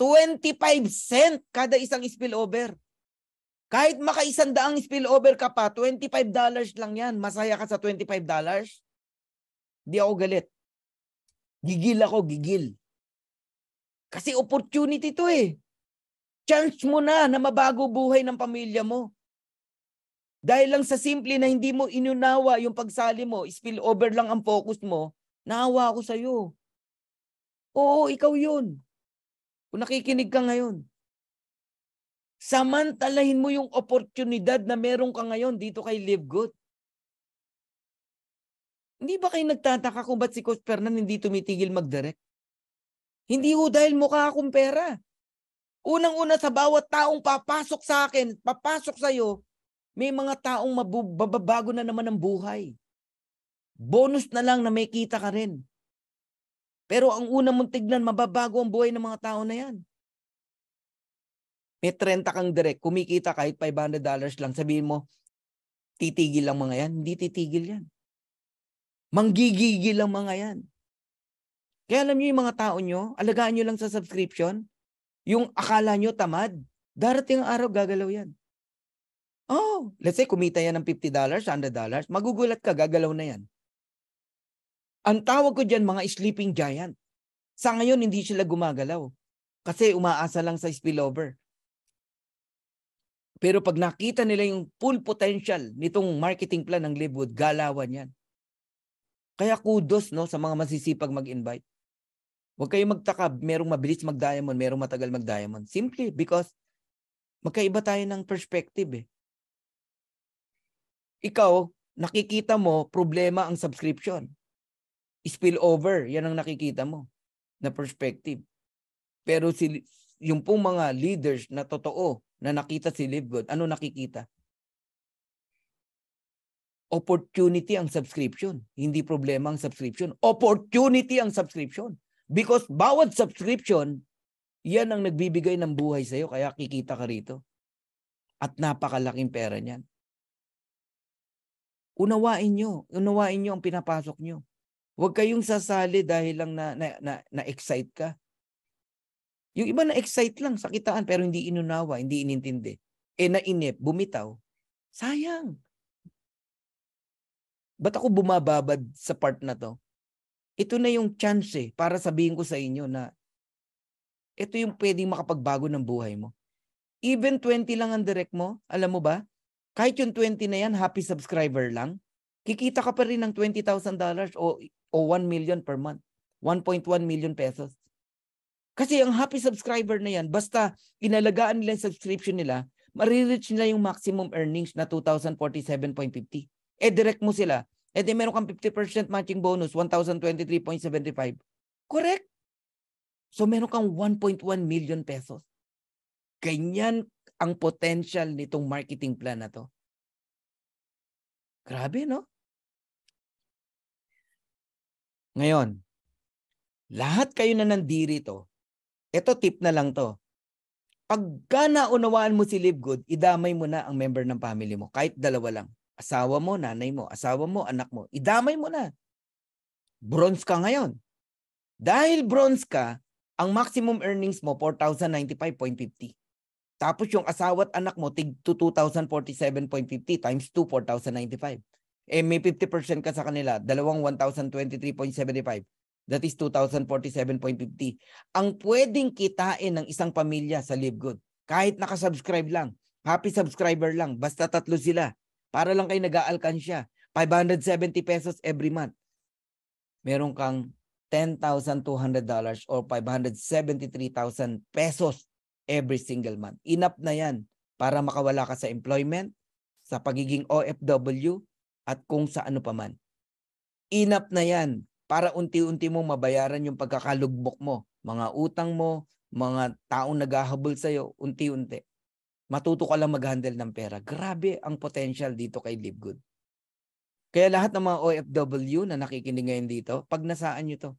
25 cent kada isang spillover. Kahit maka-100 spillover ka pa, $25 lang yan. Masaya ka sa $25? Di ako galit. Gigil ako, gigil. Kasi opportunity to eh. Chance mo na mabago buhay ng pamilya mo. Dahil lang sa simple na hindi mo inunawa yung pagsali mo, spillover lang ang focus mo, naawa ako sa'yo. Oo, ikaw yun. Kung nakikinig ka ngayon. Samantalahin mo yung oportunidad na meron ka ngayon dito kay Live Good. Hindi ba kayo nagtataka kung ba't si Coach Fernan hindi tumitigil mag-direct? Hindi ho dahil mukha akong pera. Unang-una sa bawat taong papasok sa akin, papasok sa'yo, may mga taong mababago na naman ang buhay. Bonus na lang na may kita ka rin. Pero ang una mong tignan, mababago ang buhay ng mga tao na yan. May 30 kang direct, kumikita kahit $500 lang, sabihin mo, titigil lang mga yan. Hindi titigil yan. Manggigigil lang mga yan. Kaya alam niyo yung mga tao nyo, alagaan nyo lang sa subscription, yung akala nyo tamad, darating ang araw gagalaw yan. Oh, let's say kumita yan ng $50, $100, magugulat ka, gagalaw na yan. Ang tawag ko dyan, mga sleeping giant. Sa ngayon, hindi sila gumagalaw kasi umaasa lang sa spillover. Pero pag nakita nila yung full potential nitong marketing plan ng Livewood, galawan yan. Kaya kudos no, sa mga masisipag mag-invite. Huwag kayong magtaka, merong mabilis mag-diamond, merong matagal mag-diamond. Simply because magkaiba tayo ng perspective eh. Ikaw, nakikita mo, problema ang subscription. Spillover, yan ang nakikita mo na perspective. Pero yung pong mga leaders na totoo na nakita si Livegood, ano nakikita? Opportunity ang subscription. Hindi problema ang subscription. Opportunity ang subscription. Because bawat subscription, yan ang nagbibigay ng buhay sa'yo. Kaya kikita ka rito. At napakalaking pera niyan. Unawain nyo ang pinapasok nyo. Huwag kayong sasali dahil lang na-excite ka. Yung iba na-excite lang sa kitaan pero hindi inunawa, hindi inintindi. Nainip, bumitaw. Sayang. Ba't ako bumababad sa part na to? Ito na yung chance para sabihin ko sa inyo na ito yung pwedeng makapagbago ng buhay mo. Even 20 lang ang direct mo, alam mo ba? Kahit yung 20 na yan, happy subscriber lang, kikita ka pa rin ng $20,000 o 1 million per month. 1.1 million pesos. Kasi ang happy subscriber na yan, basta inalagaan nila yung subscription nila, marireach nila yung maximum earnings na 2,047.50. Direct mo sila. Di meron kang 50% matching bonus, 1,023.75. Correct? So meron kang 1.1 million pesos. Ganyan ang potential nitong marketing plan na to. Grabe, no? Ngayon, lahat kayo na nandirito, ito tip na lang to. Pagka naunawaan mo si Livegood, idamay mo na ang member ng family mo. Kahit dalawa lang. Asawa mo, nanay mo. Asawa mo, anak mo. Idamay mo na. Bronze ka ngayon. Dahil bronze ka, ang maximum earnings mo, 4,095.50. Tapos yung asawa at anak mo, tig 2,047.50 times 2, 4,095. May 50% ka sa kanila, dalawang 1,023.75. That is 2,047.50. Ang pwedeng kitain ng isang pamilya sa Livegood, kahit nakasubscribe lang, happy subscriber lang, basta 3 sila, para lang kayo nag-aalkansya, 570 pesos every month. Meron kang $10,200 or 573,000 pesos every single month. Enough na yan para makawala ka sa employment, sa pagiging OFW, at kung sa ano pa man. Enough na yan para unti-unti mo mabayaran yung pagkakalugbok mo. Mga utang mo, mga taong naghahabol sa'yo, unti-unti. Matuto ka lang mag-handle ng pera. Grabe ang potential dito kay Livegood. Kaya lahat ng mga OFW na nakikinig ngayon dito, pag nasaan nyo to,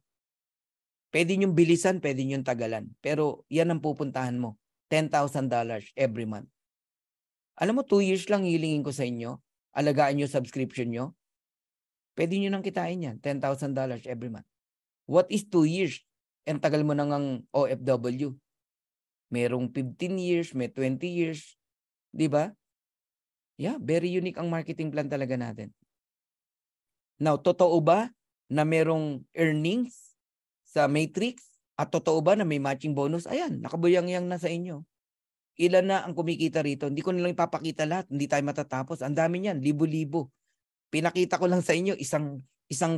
pwede nyong bilisan, pwede nyong tagalan. Pero yan ang pupuntahan mo. $10,000 every month. Alam mo, 2 years lang hilingin ko sa inyo. Alagaan nyo subscription nyo. Pwede nyo nang kitain yan. $10,000 every month. What is 2 years? And tagal mo nang OFW. Merong 15 years, may 20 years. Di ba? Yeah, very unique ang marketing plan talaga natin. Now, totoo ba na merong earnings sa Matrix? At totoo ba na may matching bonus? Ayan, nakabuyang-yang na sa inyo. Ilan na ang kumikita rito? Hindi ko nilang ipapakita lahat. Hindi tayo matatapos. Ang dami niyan, libo-libo. Pinakita ko lang sa inyo isang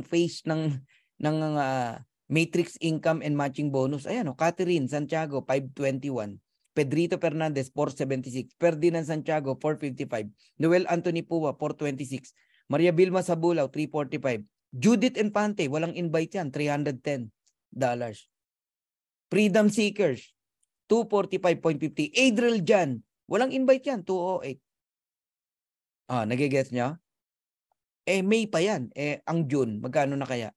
phase ng Matrix income and matching bonus. Ayan, Catherine Santiago 521, Pedrito Fernandez 476, Ferdinand Santiago 455, Noel Anthony Pua 426, Maria Vilma Sabulaw 345, Judith Infante, walang invite yan, $310. Freedom Seekers 245.50, Adriel Jan, walang invite yan, 208. Nagigets nyo? May pa yan. Ang June, magkano na kaya?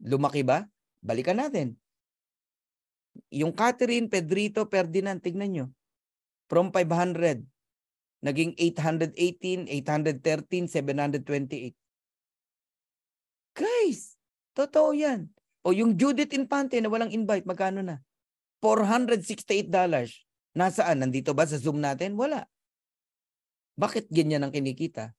Lumaki ba? Balikan natin. Yung Catherine, Pedrito, Ferdinand, tignan nyo. From 500, naging 818, 813, 728. Guys, totoo yan. O yung Judith Infante na walang invite, magkano na? $468. Nasaan? Nandito ba sa Zoom natin? Wala. Bakit ganyan ang kinikita?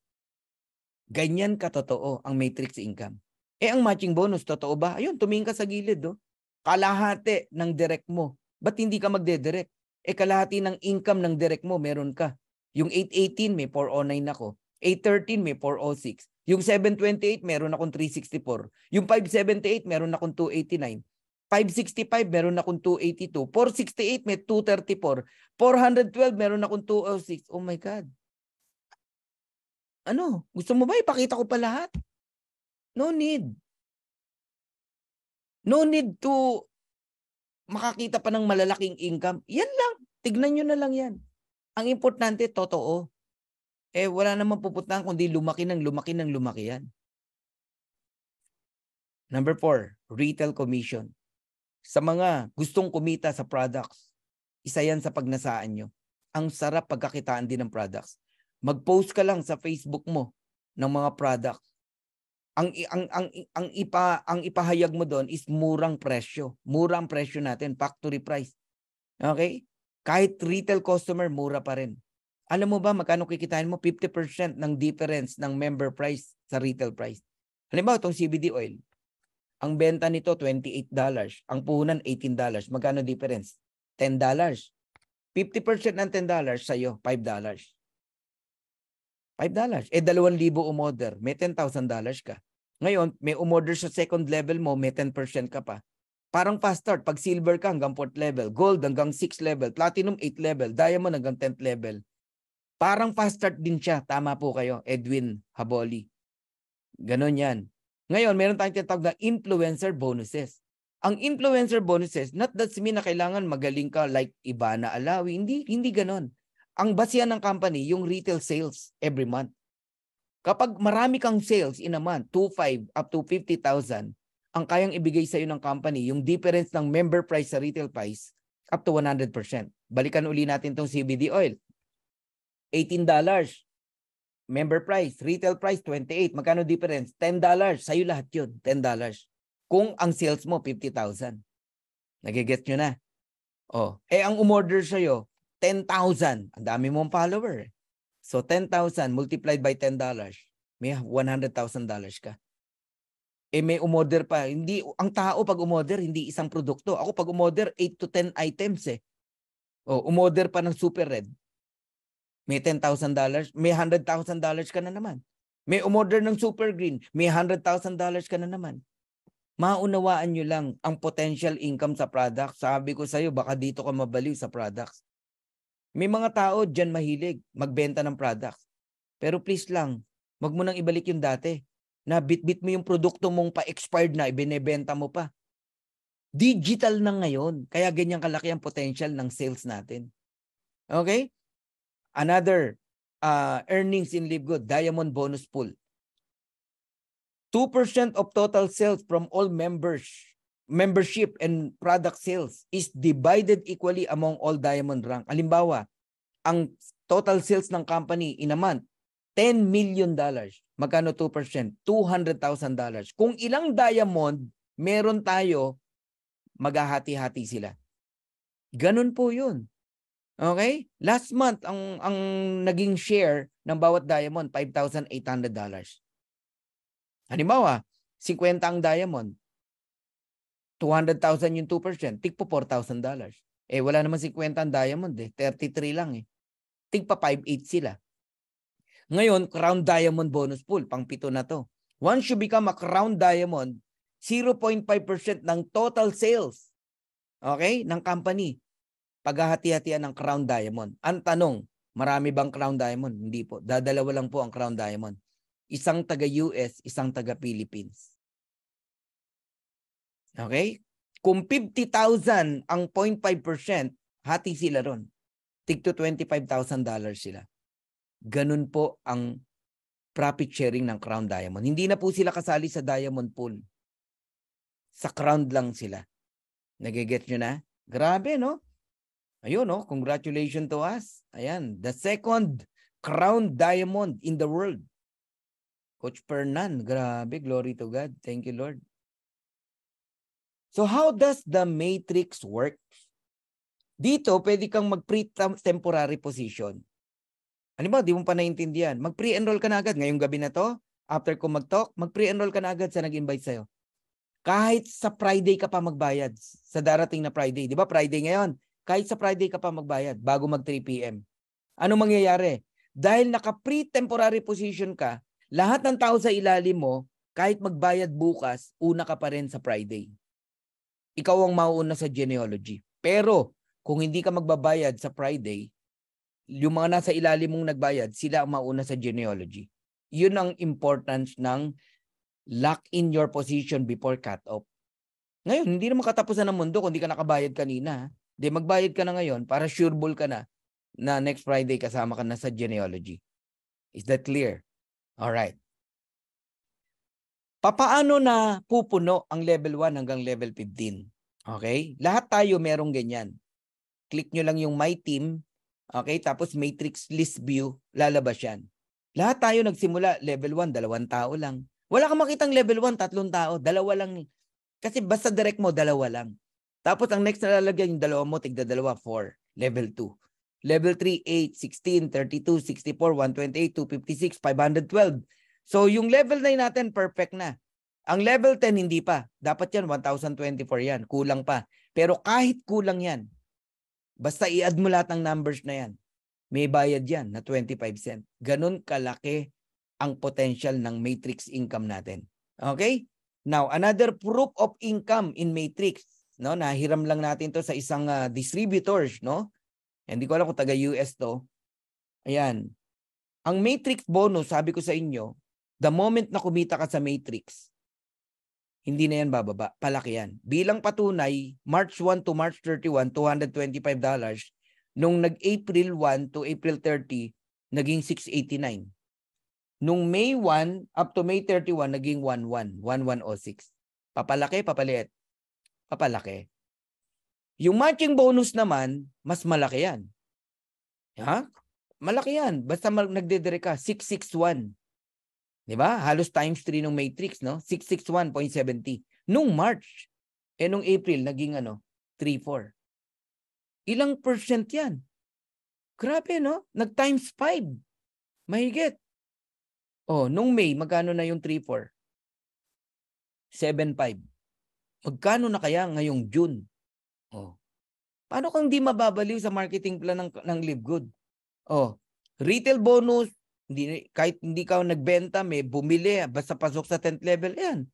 Ganyan katotoo ang matrix income. Ang matching bonus, totoo ba? Ayun, tumingin ka sa gilid. Oh. Kalahati ng direct mo. Ba't hindi ka magde-direct? Kalahati ng income ng direct mo, meron ka. Yung 818 may 409 ako. 813 may 406. Yung 728 meron akong 364. Yung 578 meron akong 289. 565 meron akong 282. 468 may 234. 412 meron akong 206. Oh my God. Ano? Gusto mo ba ipakita ko pa lahat? No need. No need to makakita pa ng malalaking income. Yan lang. Tignan nyo na lang yan. Ang importante, totoo. Wala namang pupuntahan kundi lumaki yan. Number 4, retail commission. Sa mga gustong kumita sa products, isa yan sa pagnasaan nyo. Ang sarap pagkakitaan din ng products. Mag-post ka lang sa Facebook mo ng mga products. Ang ipahayag mo doon is murang presyo. Murang presyo natin, factory price. Okay? Kahit retail customer, mura pa rin. Alam mo ba magkano kikitain mo? 50% ng difference ng member price sa retail price. Halimbawa, itong CBD oil. Ang benta nito, $28. Ang puhunan, $18. Magkano difference? $10. 50% ng $10 sa'yo, $5. $5. 2,000 umorder, may $10,000 ka. Ngayon, may umorder sa second level mo, may 10% ka pa. Parang fast start, pag silver ka hanggang 4th level, gold hanggang 6th level, platinum 8th level, diamond hanggang 10th level. Parang fast start din siya. Tama po kayo, Edwin Haboli. Ganon yan. Ngayon, meron tayong tinatawag na influencer bonuses. Ang influencer bonuses, not that mean na kailangan magaling ka like Ivana Alawi. Hindi ganon. Ang basihan ng company, yung retail sales every month. Kapag marami kang sales in a month, 2,500 up to 50,000, ang kayang ibigay sa iyo ng company, yung difference ng member price sa retail price, up to 100%. Balikan uli natin tong CBD oil. $18. Member price, retail price, 28. Magkano difference? $10. Sa'yo lahat yun, $10. Kung ang sales mo, 50,000. Nagigets nyo na? Ang umorder sa'yo, 10,000. Ang dami mong follower. So, 10,000 multiplied by $10, may $100,000 ka. May umorder pa. Hindi, ang tao pag umorder, hindi isang produkto. Ako pag umorder, 8 to 10 items umorder pa ng Super Red. May $10,000, may $100,000 ka na naman. May umorder ng Super Green, may $100,000 ka na naman. Maunawaan nyo lang ang potential income sa product. Sabi ko sa'yo, baka dito ka mabaliw sa products. May mga tao dyan mahilig magbenta ng products. Pero please lang, wag mo nang ibalik yung dati. Na bit-bit mo yung produkto mong pa-expired na, ibinebenta mo pa. Digital na ngayon. Kaya ganyan kalaki ang potential ng sales natin. Okay? Another earnings in Live Good, Diamond Bonus Pool. 2% of total sales from all membership and product sales is divided equally among all diamond rank. Halimbawa, ang total sales ng company in a month, $10 million. Magkano 2%? $200,000. Kung ilang diamond meron tayo, maghahati-hati sila. Ganun po yun. Okay? Last month, ang naging share ng bawat diamond, $5,800. Halimbawa, 50 ang diamond. 200,000 yung 2%, tig po $4,000. Wala naman 50 ang diamond 33 lang Tig pa 5,800 sila. Ngayon, Crown Diamond Bonus Pool, pang-pito na to. Once you become a Crown Diamond, 0.5% ng total sales, okay, ng company, paghahati-hatian ng Crown Diamond. Ang tanong, marami bang Crown Diamond? Hindi po. Dadalawa lang po ang Crown Diamond. Isang taga-US, isang taga-Philippines. Okay? Kung 50,000 ang 0.5%, hati sila ron. Tig to $25,000 sila. Ganun po ang profit sharing ng Crown Diamond. Hindi na po sila kasali sa Diamond Pool. Sa Crown lang sila. Nagigets nyo na? Grabe, no? Ayun, no? Congratulations to us. Ayan. The second Crown Diamond in the world. Coach Fernan. Grabe. Glory to God. Thank you, Lord. So how does the matrix work? Dito, pwede kang mag-pre-temporary position. Ano ba, di mo pa naiintindihan. Mag-pre-enroll ka na agad. Ngayong gabi na to, after ko mag-talk, mag-pre-enroll ka na agad sa nag-invite sa'yo. Kahit sa Friday ka pa magbayad, sa darating na Friday. Di ba, Friday ngayon? Kahit sa Friday ka pa magbayad, bago mag-3 p.m. Ano mangyayari? Dahil naka-pre-temporary position ka, lahat ng tao sa ilalim mo, kahit magbayad bukas, una ka pa rin sa Friday. Ikaw ang mauuna sa genealogy. Pero, kung hindi ka magbabayad sa Friday, yung mga nasa ilalim mong nagbayad, sila ang mauna sa genealogy. Yun ang importance ng lock in your position before cut-off. Ngayon, hindi naman katapusan ng mundo kung hindi ka nakabayad kanina. Hindi, magbayad ka na ngayon para sureball ka na next Friday kasama ka na sa genealogy. Is that clear? Alright. Papaano na pupuno ang level 1 hanggang level 15? Okay? Lahat tayo merong ganyan. Click nyo lang yung My Team. Okay? Tapos Matrix List View. Lalabas yan. Lahat tayo nagsimula. Level 1, 2 tao lang. Wala kang makitang level 1, 3 tao. 2 lang. Kasi basta direct mo, 2 lang. Tapos ang next na lalagyan yung 2 mo, tigda 2, 4. Level 2. Level 3, 8, 16, 32, 64, 128, 256, 512. So yung level 9 natin, perfect na. Ang level 10, hindi pa. Dapat yan, 1024 yan. Kulang pa. Pero kahit kulang yan, basta i-add mo lahat ng numbers na yan, may bayad yan na 25 cent. Ganun kalaki ang potential ng matrix income natin. Okay? Now, another proof of income in matrix. No? Nahiram lang natin to sa isang distributors. No? Hindi ko alam kung taga-US to. Ayan. Ang matrix bonus, sabi ko sa inyo, the moment na kumita ka sa matrix, hindi na yan bababa. Palaki yan. Bilang patunay, March 1 to March 31, $225. Nung nag-April 1 to April 30, naging 689. Nung May 1 up to May 31, naging 1106. Papalaki, papaliit. Papalaki. Yung matching bonus naman, mas malaki yan. Ha? Malaki yan. Basta nagdedire ka, 661. Diba? Halos times 3 nung matrix, no? 661.70. Nung March, nung April, naging 3-4. Ilang percent yan? Grabe, no? Nag-times 5. Mahigit. Nung May, magkano na yung 3-4? 7-5. Magkano na kaya ngayong June? Paano kang di mababaliw sa marketing plan ng Live Good? Retail bonus, kahit hindi ka nagbenta, may bumili, basta pasok sa 10th level, yan.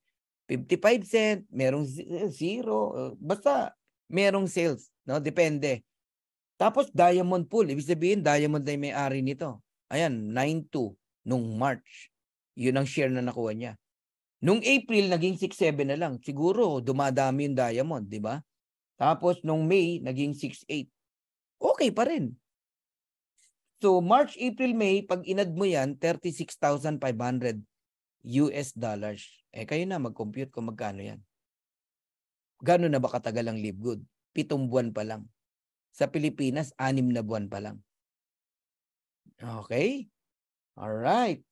55 cent, merong 0, basta merong sales, no? Depende. Tapos diamond pool, ibig sabihin diamond na yung may-ari nito. Ayan, 9.2 nung March. Yun ang share na nakuha niya. Nung April, naging 6.7 na lang. Siguro, dumadami yung diamond, di ba? Tapos, nung May, naging 6.8. Okay pa rin. So, March, April, May, pag inad mo yan, 36,500 US dollars. Kayo na mag-compute kung magkano yan. Gano'n na ba katagal ang Live Good? 7 buwan pa lang. Sa Pilipinas, 6 na buwan pa lang. Okay? Alright.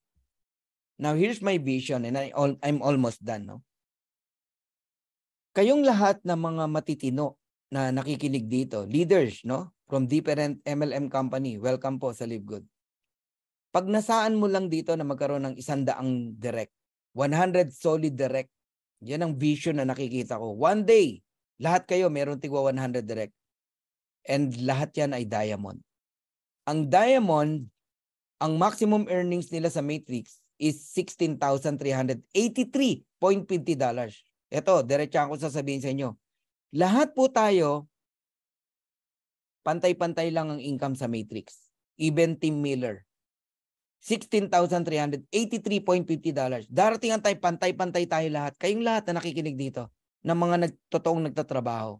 Now, here's my vision and I'm almost done. No? Kayong lahat ng mga matitino na nakikinig dito, leaders, no? From different MLM company, welcome po sa Live Good. Pag nasaan mo lang dito na magkaroon ng 100 direct, 100 solid direct, yan ang vision na nakikita ko. One day, lahat kayo meron tigwa 100 direct. And lahat yan ay diamond. Ang diamond, ang maximum earnings nila sa matrix is $16,383.50. Ito, diretsahan ko sasabihin sa inyo. Lahat po tayo, pantay-pantay lang ang income sa matrix. Even Tim Miller. $16,383.50. Darating ang tayo, pantay-pantay tayo lahat. Kayong lahat na nakikinig dito, ng mga totoong nagtatrabaho.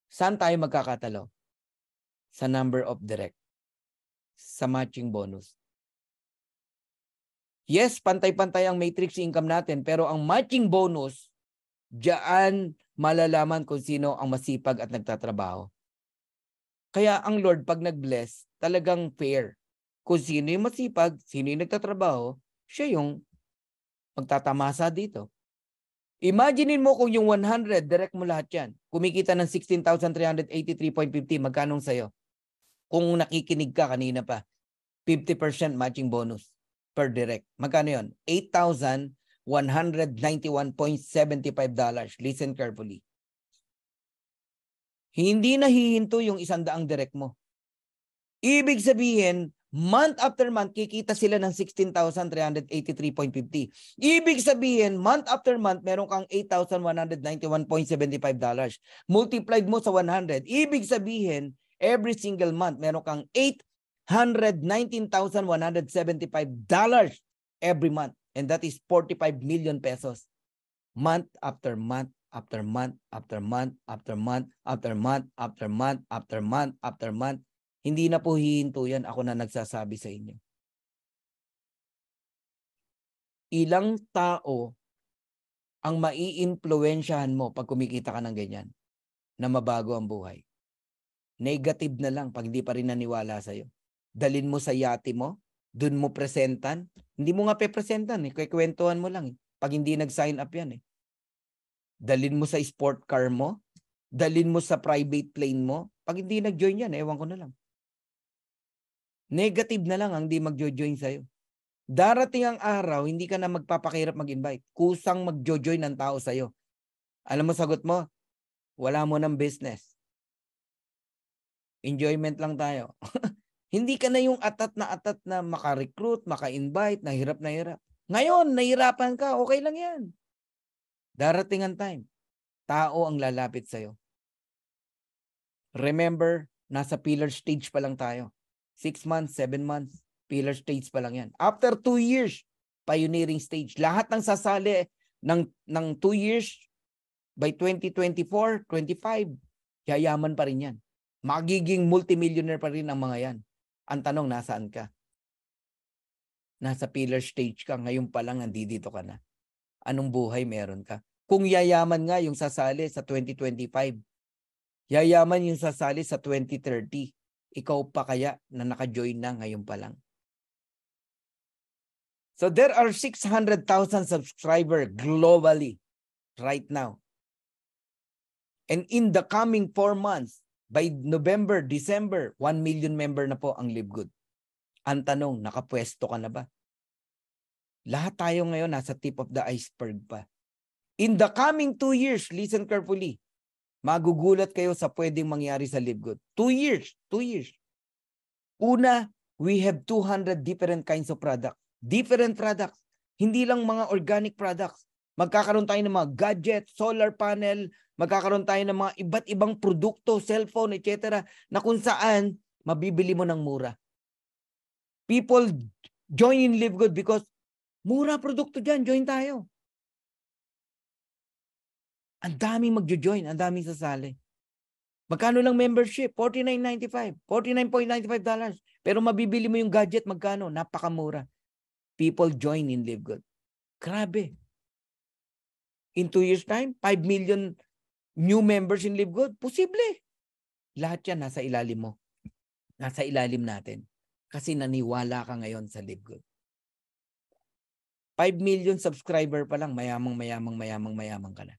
Saan tayo magkakatalo? Sa number of direct. Sa matching bonus. Yes, pantay-pantay ang matrix income natin, pero ang matching bonus, diyan malalaman kung sino ang masipag at nagtatrabaho. Kaya ang Lord, pag nag-bless, talagang fair. Kung sino yung masipag, sino yung nagtatrabaho, siya yung magtatamasa dito. Imaginein mo kung yung 100, direct mo lahat yan. Kumikita ng 16,383.50, magkanong sa'yo? Kung nakikinig ka kanina pa, 50% matching bonus per direct. Magkano yun? $8,191.75. Listen carefully. Hindi na hihinto yung 100 direct mo. Ibig sabihin, month after month, kikita sila ng 16,383.50. Ibig sabihin, month after month, meron kang $8,191.75. Multiplied mo sa 100. Ibig sabihin, every single month, meron kang $819,175 every month. And that is 45 million pesos. Month after month, after month, after month, after month, after month, after month, after month, after month. Hindi na po hihinto yan. Ako na nagsasabi sa inyo. Ilang tao ang maiimpluwensyahan mo pag kumikita ka ng ganyan na mabago ang buhay? Negative na lang pag hindi pa rin naniwala sa'yo. Dalin mo sa yate mo, dun mo presentan. Hindi mo nga pe-presentan, kwentuhan mo lang. Pag hindi nag-sign up yan. Dalin mo sa sport car mo, dalin mo sa private plane mo. Pag hindi nag-join yan, ewan ko na lang. Negative na lang ang hindi mag-join sa'yo. Darating ang araw, hindi ka na magpapakahirap mag-invite. Kusang mag-join ng tao sa'yo. Alam mo, sagot mo, wala mo ng business. Enjoyment lang tayo. Hindi ka na yung atat na maka-recruit, maka-invite, na hirap. Ngayon, nahirapan ka, okay lang yan. Darating ang time, tao ang lalapit sa'yo. Remember, nasa pillar stage pa lang tayo. 6 months, 7 months, pillar stage pa lang yan. After 2 years, pioneering stage. Lahat ng sasali ng 2 years, by 2024, 25, yayaman pa rin yan. Magiging multimillionaire pa rin ang mga yan. Ang tanong, nasaan ka? Nasa pillar stage ka, ngayon pa lang nandito ka na. Anong buhay meron ka? Kung yayaman nga yung sasali sa 2025, yayaman yung sasali sa 2030, ikaw pa kaya na naka-join na ngayon pa lang? So there are 600,000 subscribers globally right now. And in the coming 4 months, by November, December, 1 million member na po ang Live Good. Ang tanong, nakapwesto ka na ba? Lahat tayo ngayon nasa tip of the iceberg pa. In the coming 2 years, listen carefully, magugulat kayo sa pwedeng mangyari sa Live Good. 2 years. Una, we have 200 different kinds of products. Different products. Hindi lang mga organic products. Magkakaroon tayo ng mga gadget, solar panel, magkakaroon tayo ng mga iba't ibang produkto, cellphone, etc. na kung saan mabibili mo ng mura. People join in Live Good because mura produkto dyan, join tayo. Ang daming magjo-join, ang daming sasali. Magkano lang membership? $49.95, $49.95. Pero mabibili mo yung gadget, magkano? Napakamura. People join in Live Good. Grabe. In 2 years time, 5 million new members in Live Good? Posible. Lahat yan nasa ilalim mo. Nasa ilalim natin. Kasi naniwala ka ngayon sa Live Good. 5 million subscriber pa lang, mayamang ka na.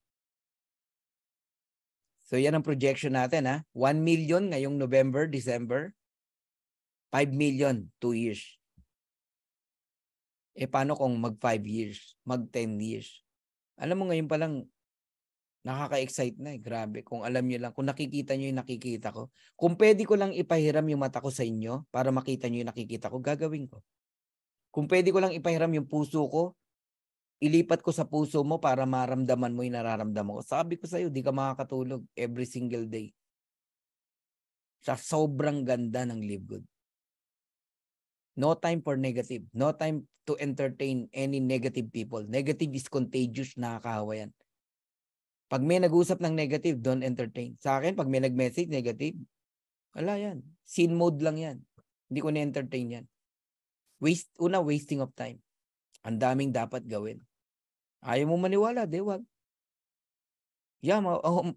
So yan ang projection natin, ha? 1 million ngayong November, December. 5 million, 2 years. Paano kung mag 5 years, mag 10 years? Alam mo ngayon pa lang, nakaka-excite na. Grabe. Kung alam nyo lang, kung nakikita nyo yung nakikita ko, kung pwede ko lang ipahiram yung mata ko sa inyo para makita nyo yung nakikita ko, gagawin ko. Kung pwede ko lang ipahiram yung puso ko, ilipat ko sa puso mo para maramdaman mo yung nararamdaman ko. Sabi ko sa'yo, di ka makakatulog every single day. Sa sobrang ganda ng Live Good. No time for negative. No time to entertain any negative people. Negative is contagious, nakakahawa yan. Pag may nag-usap ng negative, don't entertain. Sa akin, pag may nag-message negative, wala yan. Scene mode lang yan. Hindi ko na-entertain yan. Wasting of time. Ang daming dapat gawin. Ayaw mo maniwala, di wag.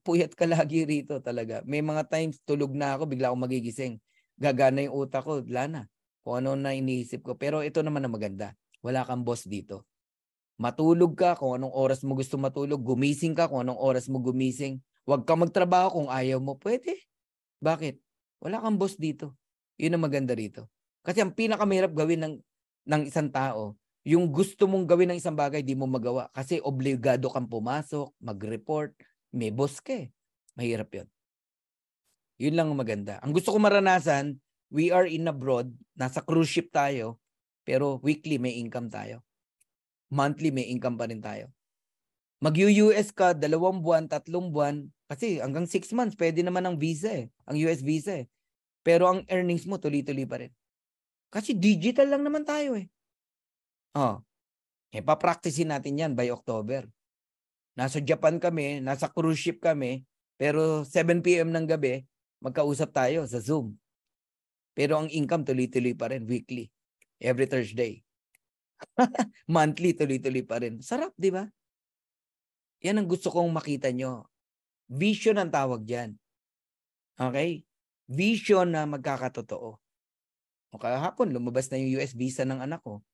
Puyat ka lagi rito talaga. May mga times, tulog na ako, bigla akong magigising. Gagana yung utak ko, wala na. Kung ano na iniisip ko. Pero ito naman na maganda. Wala kang boss dito. Matulog ka kung anong oras mo gusto matulog. Gumising ka kung anong oras mo gumising. Huwag ka magtrabaho kung ayaw mo. Pwede. Bakit? Wala kang boss dito. Yun ang maganda rito. Kasi ang pinakamahirap gawin ng isang tao, yung gusto mong gawin ng isang bagay, di mo magawa. Kasi obligado kang pumasok, mag-report, may boss ka eh. Mahirap yun. Yun lang ang maganda. Ang gusto ko maranasan, we are in abroad, nasa cruise ship tayo, pero weekly may income tayo. Monthly may income pa rin tayo. Mag-US ka, 2 buwan, 3 buwan, kasi hanggang 6 months, pwede naman ang visa eh, ang US visa eh. Pero ang earnings mo, tuloy-tuloy pa rin. Kasi digital lang naman tayo eh. Papracticein natin yan by October. Nasa Japan kami, nasa cruise ship kami, pero 7 p.m. ng gabi, magkausap tayo sa Zoom. Pero ang income tuloy-tuloy pa rin, weekly. Every Thursday. Monthly, tuloy-tuloy pa rin. Sarap, di ba? Yan ang gusto kong makita nyo. Vision ang tawag dyan. Okay? Vision na magkakatotoo. O kahapon, lumabas na yung US visa ng anak ko.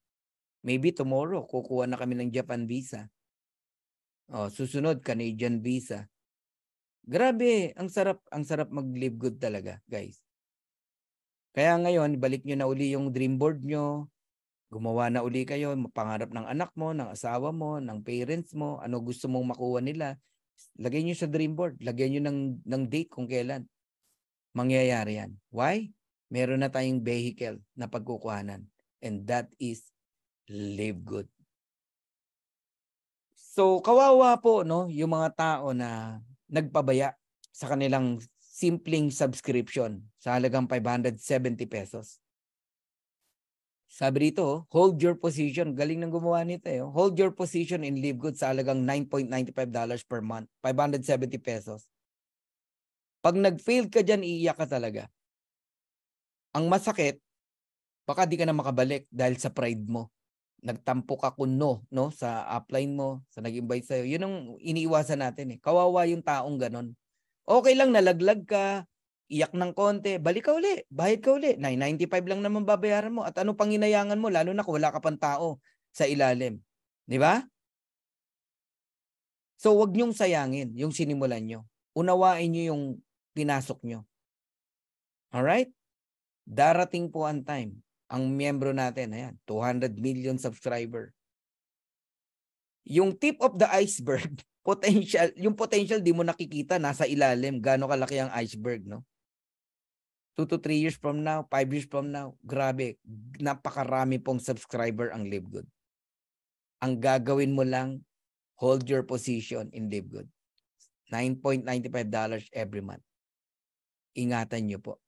Maybe tomorrow, kukuha na kami ng Japan visa. Susunod, Canadian visa. Grabe, ang sarap mag-live good talaga, guys. Kaya ngayon, balik nyo na uli yung dream board nyo. Gumawa na uli kayo, pangarap ng anak mo, ng asawa mo, ng parents mo, ano gusto mong makuha nila. Lagay nyo sa dream board. Lagay nyo ng date kung kailan. Mangyayari yan. Why? Meron na tayong vehicle na pagkukuhanan. And that is live good. So, kawawa po, no, yung mga tao na nagpabaya sa kanilang simpleng subscription sa halagang 570 pesos. Sabi rito, hold your position. Galing ng gumawa nito eh. Hold your position in Live Good sa halagang $9.95 per month. 570 pesos. Pag nag-fail ka dyan, iiyak ka talaga. Ang masakit, baka di ka na makabalik dahil sa pride mo. Nagtampo ka kuno, no, sa upline mo, sa nag-invite sa'yo. Yun ang iniiwasan natin eh. Kawawa yung taong ganon. Okay lang, nalaglag ka, iyak ng konti, balik ka uli, bayad ka uli. 995 lang naman babayaran mo. At ano pang hinayangan mo, lalo na kung wala ka pang tao sa ilalim. Di ba? So, wag niyong sayangin yung sinimulan nyo. Unawain nyo yung pinasok nyo. Alright? Darating po ang time. Ang miyembro natin, ayan, 200 million subscriber. Yung tip of the iceberg, yung potential di mo nakikita, nasa ilalim, gaano kalaki ang iceberg, no? 2 to 3 years from now, 5 years from now, grabe, napakarami pong subscriber ang Live Good. Ang gagawin mo lang, hold your position in Live Good. $9.95 every month. Ingatan nyo po.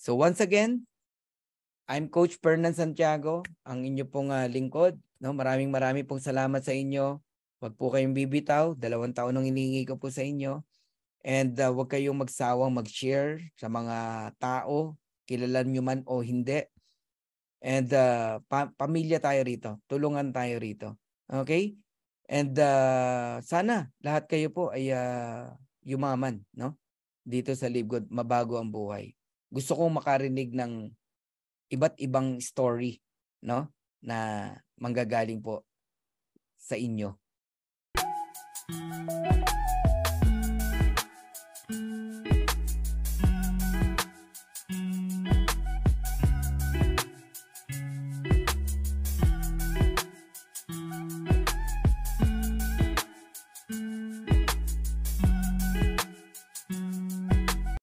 So once again, I'm Coach Fernan Santiago, ang inyo pong lingkod. No, maraming pong salamat sa inyo. Huwag po kayong bibitaw. 2 taon nang hinihingi ko po sa inyo. And huwag kayong magsawang mag-share sa mga tao, kilala nyo man o hindi. And pamilya tayo rito. Tulungan tayo rito. Okay? And sana lahat kayo po ay yumaman, no? Dito sa Live Good, mabago ang buhay. Gusto kong makarinig ng iba't ibang story, no, na manggagaling po sa inyo.